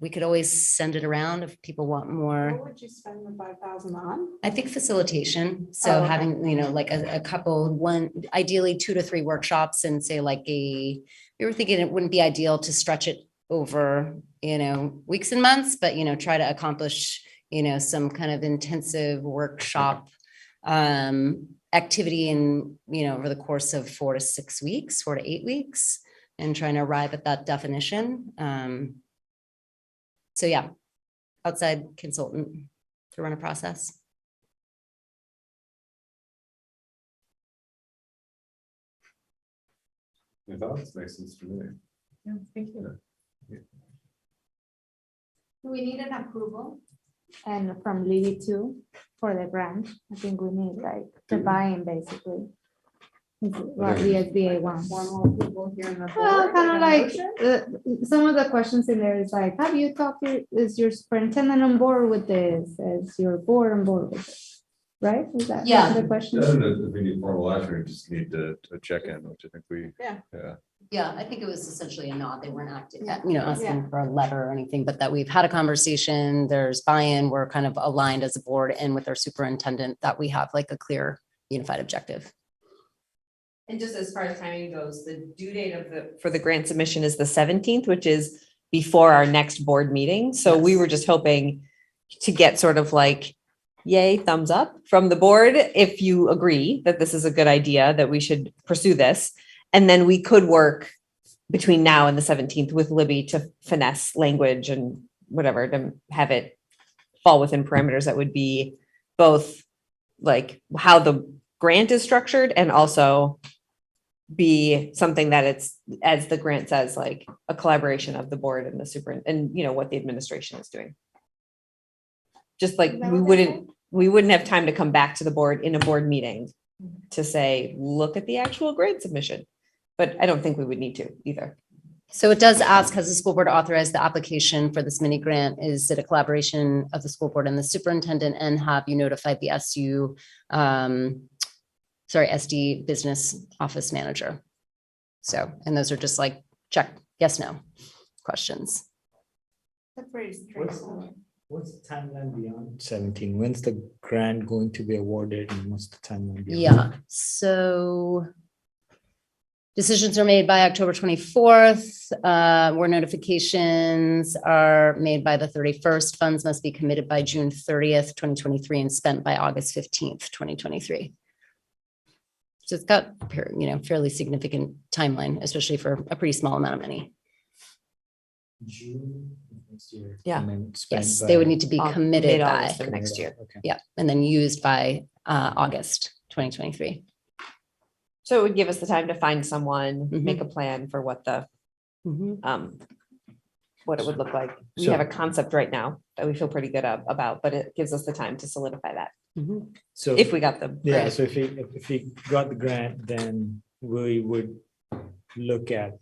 we could always send it around if people want more. What would you spend the 5,000 on? I think facilitation. So okay. having, like a couple, ideally 2 to 3 workshops, and say we were thinking it wouldn't be ideal to stretch it over, weeks and months, but, try to accomplish, some kind of intensive workshop activity in, over the course of 4 to 8 weeks, and trying to arrive at that definition. So yeah, outside consultant to run a process. Your thoughts? Makes sense to me. Yeah, thank you. Do we need an approval? And from Libby too, for the grant? I think we need like the buy-in basically. Is what the SBA wants. Formal approval here in the Well, board, kind of a like, motion? some of the questions in there is like, have you talked to, is your superintendent on board with this? Is your board on board with it? Right? Is that Yeah. the question? Doesn't if we need formal action, we just need to check in, which I think we. Yeah. Yeah, I think it was essentially a nod. They weren't acting, Yeah. asking for a letter or anything, but that we've had a conversation, there's buy-in, we're kind of aligned as a board and with our superintendent that we have like a clear unified objective. And just as far as timing goes, the due date for the grant submission is the 17th, which is before our next board meeting. So we were just hoping to get sort of like, yay, thumbs up from the board, if you agree that this is a good idea, that we should pursue this. And then we could work between now and the 17th with Libby to finesse language and whatever, to have it fall within parameters that would be both like how the grant is structured, and also be something that it's, as the grant says, like a collaboration of the board and the super, and what the administration is doing. just like Is that we what they wouldn't have time to come back to the board in a board meeting to say, look at the actual grade submission. But I don't think we would need to either. So it does ask, has the school board authorized the application for this mini grant? Is it a collaboration of the school board and the superintendent, and have you notified the SD business office manager? So, and those are just like check, yes, no questions. That's pretty straightforward. What's the timeline beyond 17? When's the grant going to be awarded and what's the timeline? beyond? Yeah, so decisions are made by October 24th, where notifications are made by the 31st. Funds must be committed by June 30th, 2023, and spent by August 15th, 2023. So it's got, fairly significant timeline, especially for a pretty small amount of money. June of next year. Yeah. And then spent Yes, they would by- need to be committed by, Mid-August of next year. Okay. yeah, and then used by August 2023. So it would give us the time to find someone, Mhm. make a plan for what the, what it would look like. We So- have a concept right now that we feel pretty good about, but it gives us the time to solidify that So if we got them. yeah, so if we got the grant, then we would look at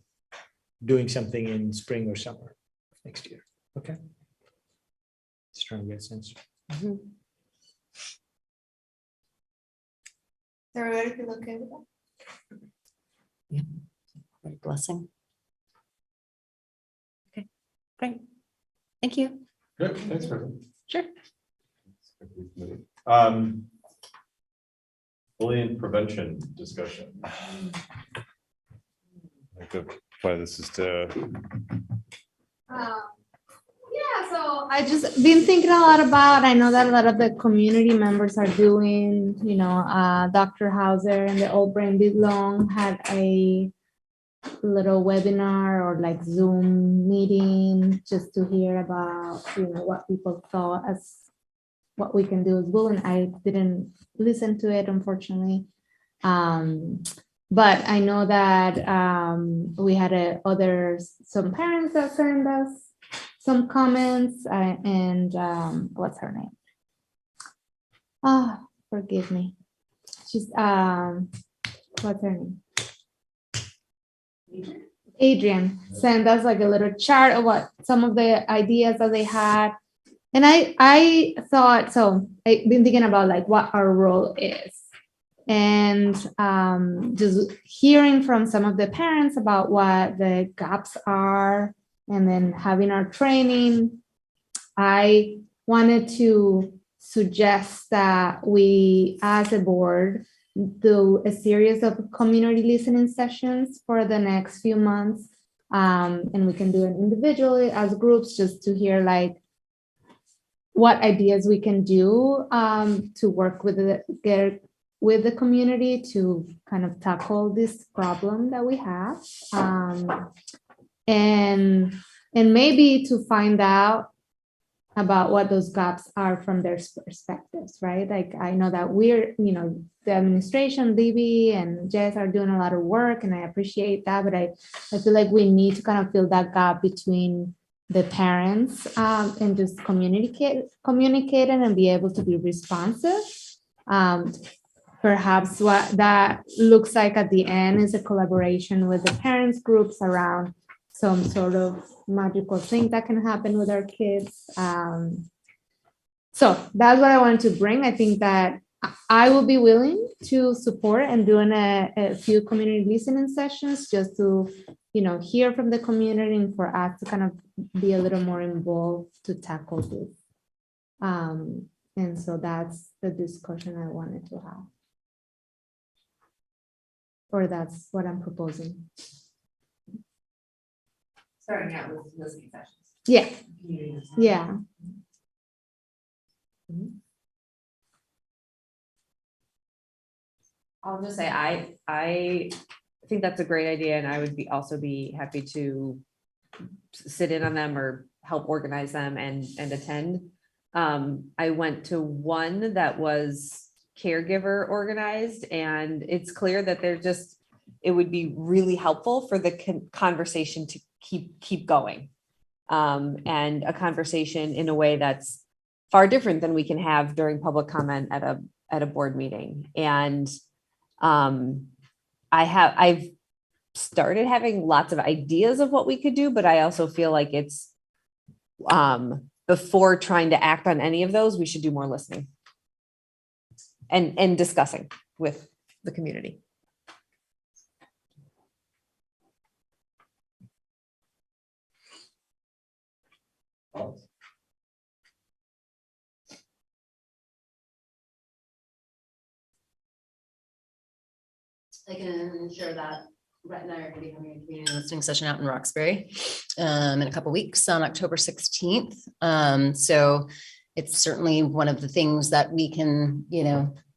doing something in spring or summer next year. Okay. Just trying to get a sense. Everybody feel okay with that? Blessing. Okay, great. Thank you. Good, thanks, Kristen. Sure. Bullying prevention discussion. I could apply this is to, Yeah, so I just been thinking a lot about, I know that a lot of the community members are doing, Dr. Hauser and the Old Brain Big Long had a little webinar or like Zoom meeting just to hear about, what people thought as what we can do as bullying. I didn't listen to it, unfortunately. But I know that we had some parents that sent us some comments and what's her name? Forgive me. She's what's her name? Adrian sent us like a little chart of what some of the ideas that they had. And I thought, so I've been thinking about like what our role is. And just hearing from some of the parents about what the gaps are, and then having our training, I wanted to suggest that we, as a board, do a series of community listening sessions for the next few months. And we can do it individually as groups just to hear like what ideas we can do to work with the community to kind of tackle this problem that we have. And maybe to find out about what those gaps are from their perspectives, right? Like I know that we're, the administration, Libby and Jess are doing a lot of work and I appreciate that, but I feel like we need to kind of fill that gap between the parents and just communicating and be able to be responsive. Perhaps what that looks like at the end is a collaboration with the parents groups around some sort of magical thing that can happen with our kids. So that's what I wanted to bring. I think that I will be willing to support and doing a few community listening sessions just to, hear from the community and for us to kind of be a little more involved to tackle this. And so that's the discussion I wanted to have. Or that's what I'm proposing. Starting out with listening sessions. Yeah. Yeah. I'll just say, I think that's a great idea and I would also be happy to sit in on them or help organize them and attend. I went to one that was caregiver organized and it's clear that it would be really helpful for the conversation to keep going. And a conversation in a way that's far different than we can have during public comment at a board meeting. And I've started having lots of ideas of what we could do, but I also feel like it's before trying to act on any of those, we should do more listening and discussing with the community. I can share that Rhett and I are going to be having a community listening session out in Roxbury in a couple weeks on October 16th. So it's certainly one of the things that we can,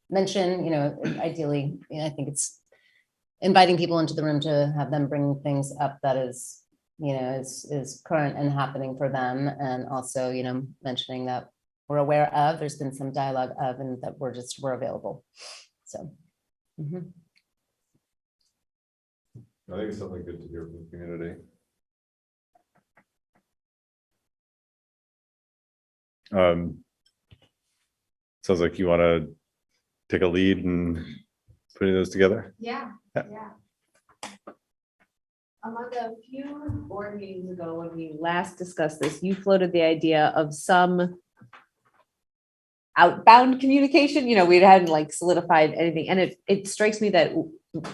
mention, ideally, I think it's inviting people into the room to have them bring things up that is, is current and happening for them. And also, mentioning that we're aware of, there's been some dialogue of, and that we're available. So. Mm-hmm. I think it's something good to hear from the community. Sounds like you want to take a lead in putting those together. Yeah. Among a few board meetings ago, when we last discussed this, you floated the idea of some outbound communication. We hadn't like solidified anything. And it strikes me that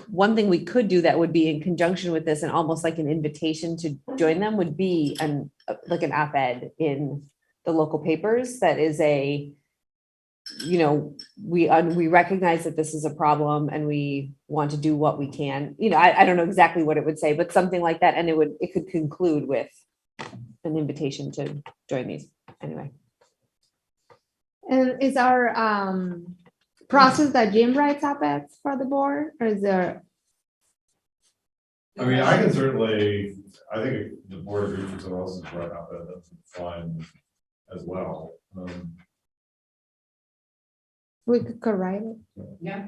one thing we could do that would be in conjunction with this and almost like an invitation to join them would be an op-ed in the local papers. That is we recognize that this is a problem and we want to do what we can. I don't know exactly what it would say, but something like that. And it could conclude with an invitation to join these anyway. And is our process that Jim writes op-eds for the board, or is there? I mean, I can certainly, I think if the board agrees with someone else's right out there, that's fine as well. We could co-write it. Yeah.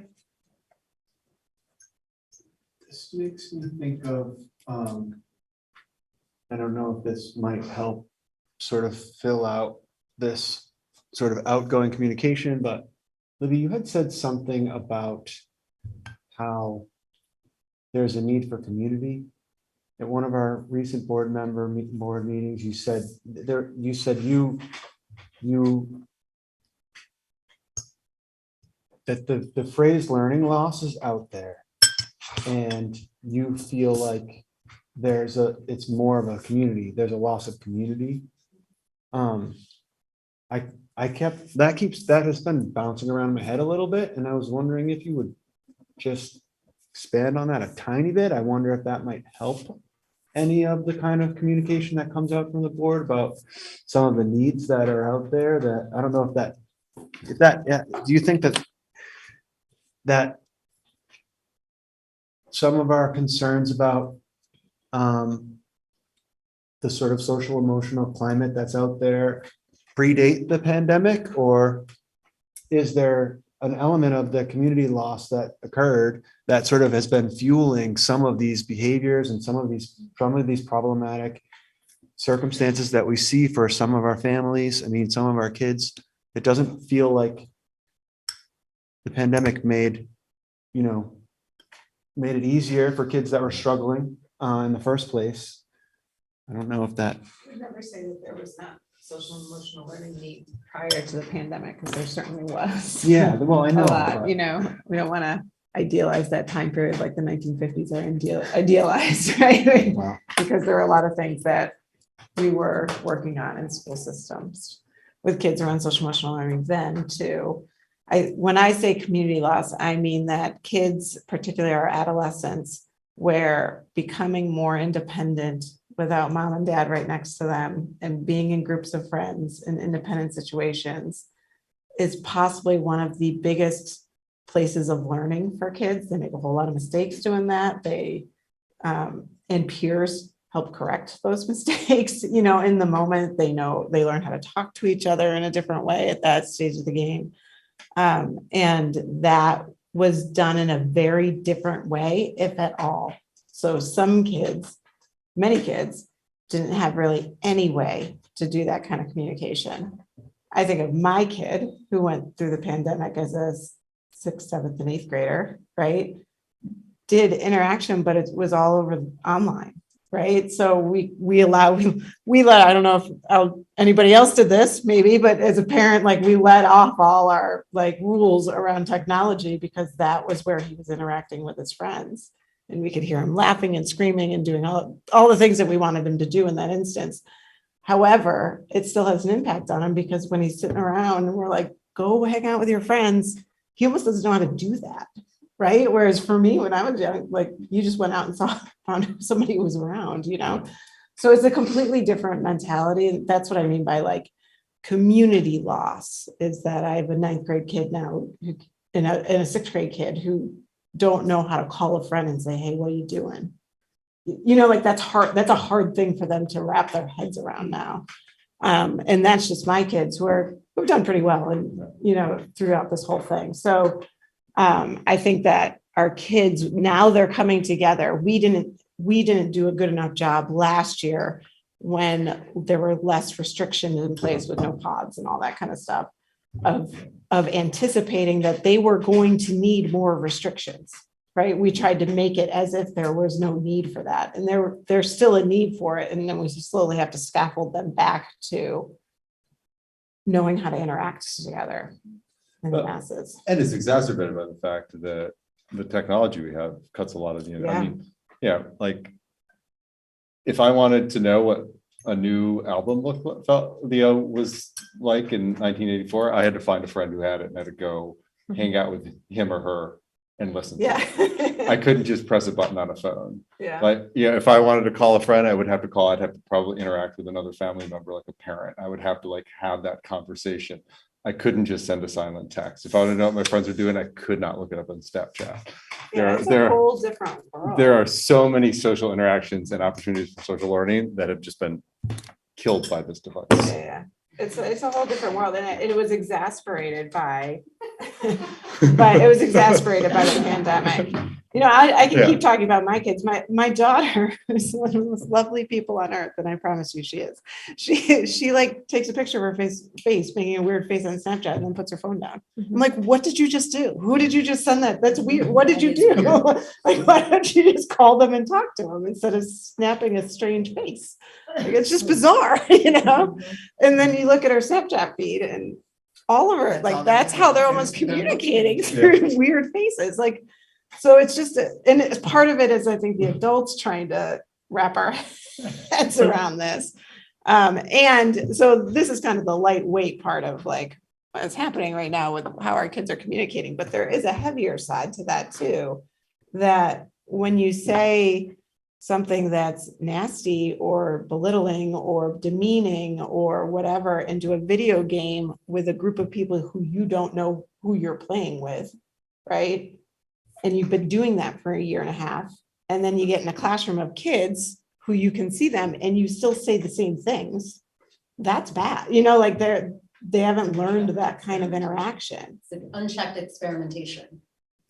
This makes me think of, I don't know if this might help sort of fill out this sort of outgoing communication, but Libby, you had said something about how there's a need for community. At one of our recent board meetings, you said that the phrase learning loss is out there, and you feel like it's more of a community. There's a loss of community. That has been bouncing around in my head a little bit, and I was wondering if you would just expand on that a tiny bit. I wonder if that might help any of the kind of communication that comes out from the board about some of the needs that are out there. That I don't know do you think that some of our concerns about the sort of social emotional climate that's out there predate the pandemic, or is there an element of the community loss that occurred that sort of has been fueling some of these behaviors and some of these problematic circumstances that we see for some of our families? I mean, some of our kids, it doesn't feel like the pandemic made it easier for kids that were struggling in the first place. I don't know if that. I would never say that there was not social and emotional learning need prior to the pandemic, because there certainly was. Yeah, well, I know. A lot, we don't want to idealize that time period like the 1950s are idealized, right? Wow. Because there are a lot of things that we were working on in school systems with kids around social emotional learning then too. When I say community loss, I mean that kids, particularly our adolescents, were becoming more independent without mom and dad right next to them, and being in groups of friends in independent situations is possibly one of the biggest places of learning for kids. They make a whole lot of mistakes doing that. They and peers help correct those mistakes. In the moment, they learn how to talk to each other in a different way at that stage of the game. And that was done in a very different way, if at all. So many kids didn't have really any way to do that kind of communication. I think of my kid who went through the pandemic as a 6th, 7th, and 8th grader, right? Did interaction, but it was all over online, right? So we let, I don't know if anybody else did this maybe, but as a parent, like we let off all our like rules around technology because that was where he was interacting with his friends. And we could hear him laughing and screaming and doing all the things that we wanted him to do in that instance. However, it still has an impact on him because when he's sitting around and we're like, go hang out with your friends, he almost doesn't know how to do that. Right. Whereas for me, when I was young, like you just went out and found somebody who was around, you know? So it's a completely different mentality. And that's what I mean by like community loss is that I have a 9th grade kid now and a 6th grade kid who don't know how to call a friend and say, hey, what are you doing? You know, like that's hard. That's a hard thing for them to wrap their heads around now. And that's just my kids who've done pretty well and, you know, throughout this whole thing. So I think that our kids now they're coming together. We didn't do a good enough job last year when there were less restrictions in place with no pods and all that kind of stuff of anticipating that they were going to need more restrictions, right? We tried to make it as if there was no need for that. And there's still a need for it. And then we slowly have to scaffold them back to knowing how to interact together. In the masses. And it's exacerbated by the fact that the technology we have cuts a lot of the, I mean, yeah, like if I wanted to know what a new album was like in 1984, I had to find a friend who had it and I had to go hang out with him or her and listen. Yeah. I couldn't just press a button on a phone. Yeah. Like, yeah, if I wanted to call a friend, I would have to call, I'd have to probably interact with another family member, like a parent. I would have to like have that conversation. I couldn't just send a silent text. If I wanted to know what my friends are doing, I could not look it up on Snapchat. It's a whole different world. There are so many social interactions and opportunities for social learning that have just been killed by this device. Yeah. It's a whole different world, and it was exasperated by the pandemic. You know, I can keep talking about my kids. My daughter is one of the most lovely people on earth, and I promise you she is. She like takes a picture of her face making a weird face on Snapchat and then puts her phone down. I'm like, what did you just do? Who did you just send that? That's weird. What did you do? Like, why don't you just call them and talk to them instead of snapping a strange face? Like, it's just bizarre, you know? And then you look at her Snapchat feed and all of her, like, that's how they're almost communicating through weird faces. Like, so it's just, and part of it is, I think, the adults trying to wrap our heads around this. And so this is kind of the lightweight part of like what's happening right now with how our kids are communicating. But there is a heavier side to that too, that when you say something that's nasty or belittling or demeaning or whatever into a video game with a group of people who you don't know who you're playing with, right? And you've been doing that for a year and a half. And then you get in a classroom of kids who you can see them and you still say the same things. That's bad. You know, like they haven't learned that kind of interaction. It's an unchecked experimentation.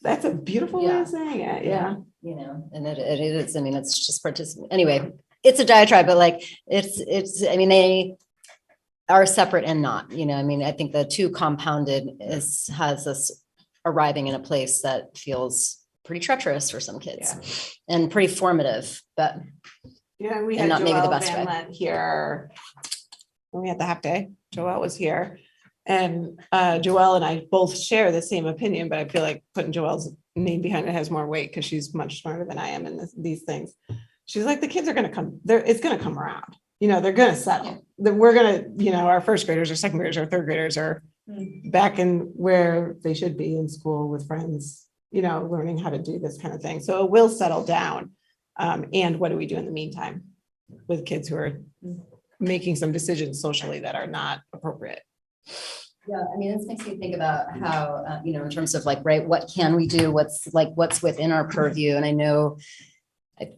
That's a beautiful way of saying it. Yeah. You know, and it is, I mean, it's just anyway, it's a diatribe, but like, it's, I mean, they are separate and not, you know, I mean, I think the two compounded has us arriving in a place that feels pretty treacherous for some kids and pretty formative, but we had not maybe the Joelle best Van way. Lent here when we had the half day. Joelle was here, and Joelle and I both share the same opinion, but I feel like putting Joelle's name behind it has more weight because she's much smarter than I am in these things. She's like, the kids are going to come there. It's going to come around. You know, they're going to settle. That we're going to, you know, our first graders or second graders or third graders are back in where they should be in school with friends, you know, learning how to do this kind of thing. So it will settle down. And what do we do in the meantime with kids who are making some decisions socially that are not appropriate? Yeah, I mean, this makes me think about how, you know, in terms of like, right, what can we do? What's within our purview? And I know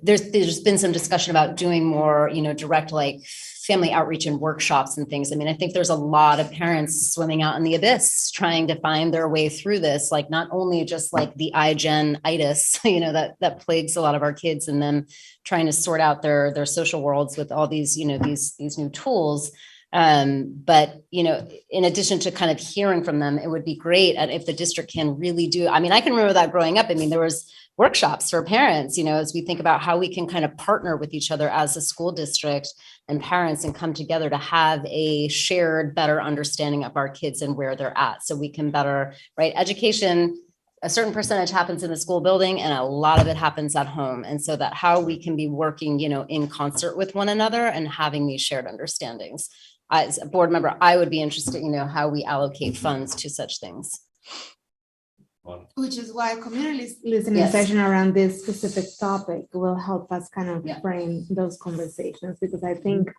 there's been some discussion about doing more, you know, direct like family outreach and workshops and things. I mean, I think there's a lot of parents swimming out in the abyss trying to find their way through this, like not only just like the itis, you know, that plagues a lot of our kids, and them trying to sort out their social worlds with all these, you know, these new tools. But, in addition to kind of hearing from them, it would be great if the district can really do, I can remember that growing up. There was workshops for parents, as we think about how we can kind of partner with each other as a school district and parents and come together to have a shared, better understanding of our kids and where they're at. So we can better, right? Education, a certain percentage happens in the school building and a lot of it happens at home. And so that how we can be working, in concert with one another and having these shared understandings. As a board member, I would be interested, how we allocate funds to such things. Which is why community listening Yes. session around this specific topic will help us kind of Yeah. frame those conversations, because I think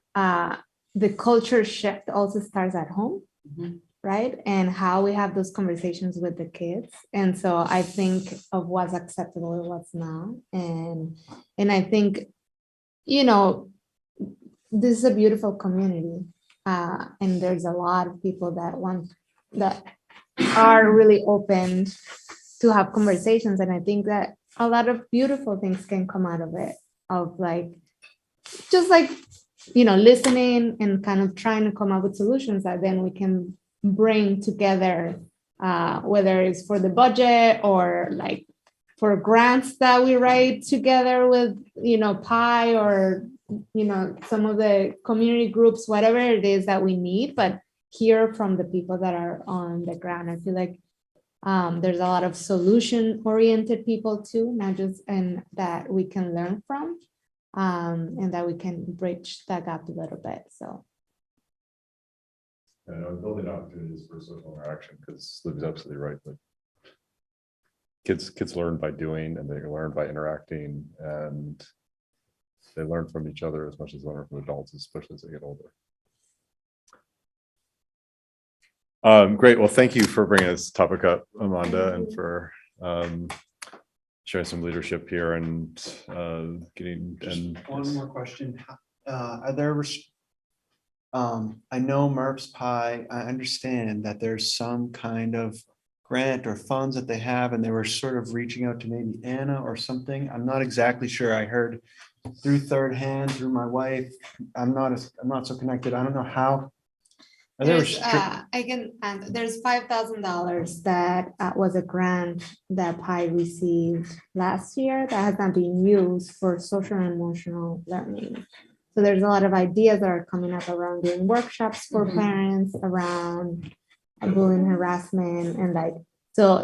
the culture shift also starts at home, Mhm. right? And how we have those conversations with the kids. And so I think of what's acceptable and what's not. And I think, this is a beautiful community. And there's a lot of people that are really open to have conversations. And I think that a lot of beautiful things can come out of it, of listening and kind of trying to come up with solutions that then we can bring together, whether it's for the budget or for grants that we write together with, PI or, some of the community groups, whatever it is that we need, but hear from the people that are on the ground. I feel like there's a lot of solution-oriented people too, not just, and that we can learn from, and that we can bridge that gap a little bit, so. And building opportunities for social interaction, because Libby's absolutely right. Like kids learn by doing, and they learn by interacting, and they learn from each other as much as they learn from adults, especially as they get older. Great. Well, thank you for bringing this topic up, Amanda, and for showing some leadership here and getting. And one more question. Are there, I know MERPS Pi, I understand that there's some kind of grant or funds that they have, and they were sort of reaching out to maybe Anna or something. I'm not exactly sure. I heard through third hand, through my wife. I'm not so connected. I don't know how. There's $5,000 that was a grant that PI received last year that has not been used for social and emotional learning. So there's a lot of ideas that are coming up around doing workshops for parents around bullying, harassment, and so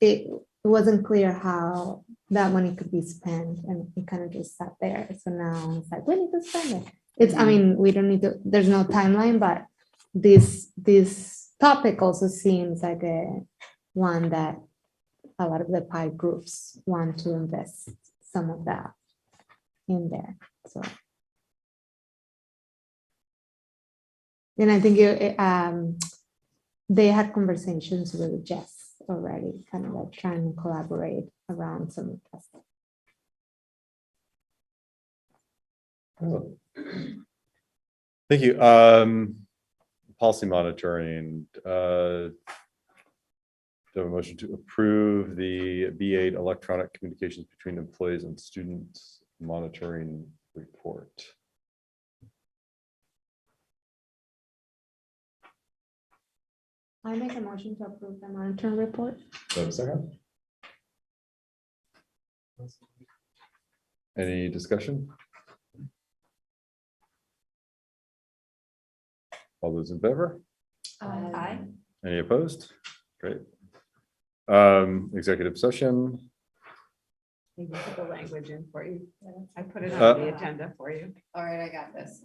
it wasn't clear how that money could be spent, and it kind of just sat there. So now it's we need to spend it. We don't need to, there's no timeline, but this topic also seems like one that a lot of the PI groups want to invest some of that in there. So, and I think they had conversations with Jess already, kind of trying to collaborate around some of that stuff. Oh. Thank you. Policy monitoring. Do I have a motion to approve the B8 electronic communications between employees and students monitoring report? I make a motion to approve the monitoring report. Do I have a second? Any discussion? All those in favor? Aye. Any opposed? Great. Executive session. I put the language in for you. I put it on the agenda for you. All right, I got this.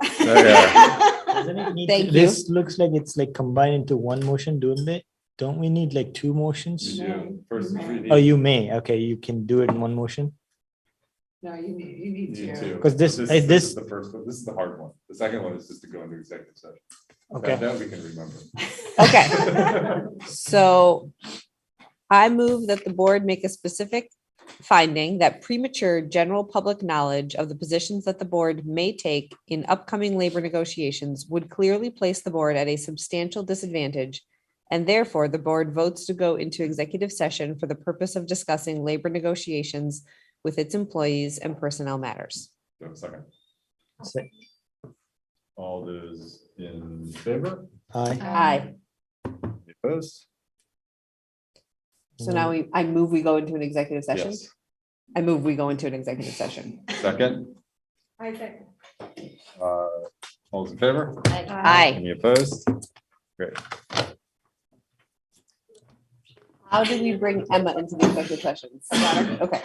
Doesn't it need Thank to- you. This looks like it's combined into one motion, don't they? Don't we need two motions? First, Oh, you may. Okay, you can do it in one motion. No, you need you to. too. 'Cause this is the first one. This is the hard one. The second one is just to go into executive session. Okay. That we can remember. Okay. So I move that the board make a specific finding that premature general public knowledge of the positions that the board may take in upcoming labor negotiations would clearly place the board at a substantial disadvantage, and therefore the board votes to go into executive session for the purpose of discussing labor negotiations with its employees and personnel matters. Do I have a second. All those in favor? Aye. Aye. Any opposed? So now I move we go into an executive session. Yes. I move we go into an executive session. Second, I second. all those in favor? Aye. Any opposed? Great. How do we bring Emma into the executive sessions? Okay.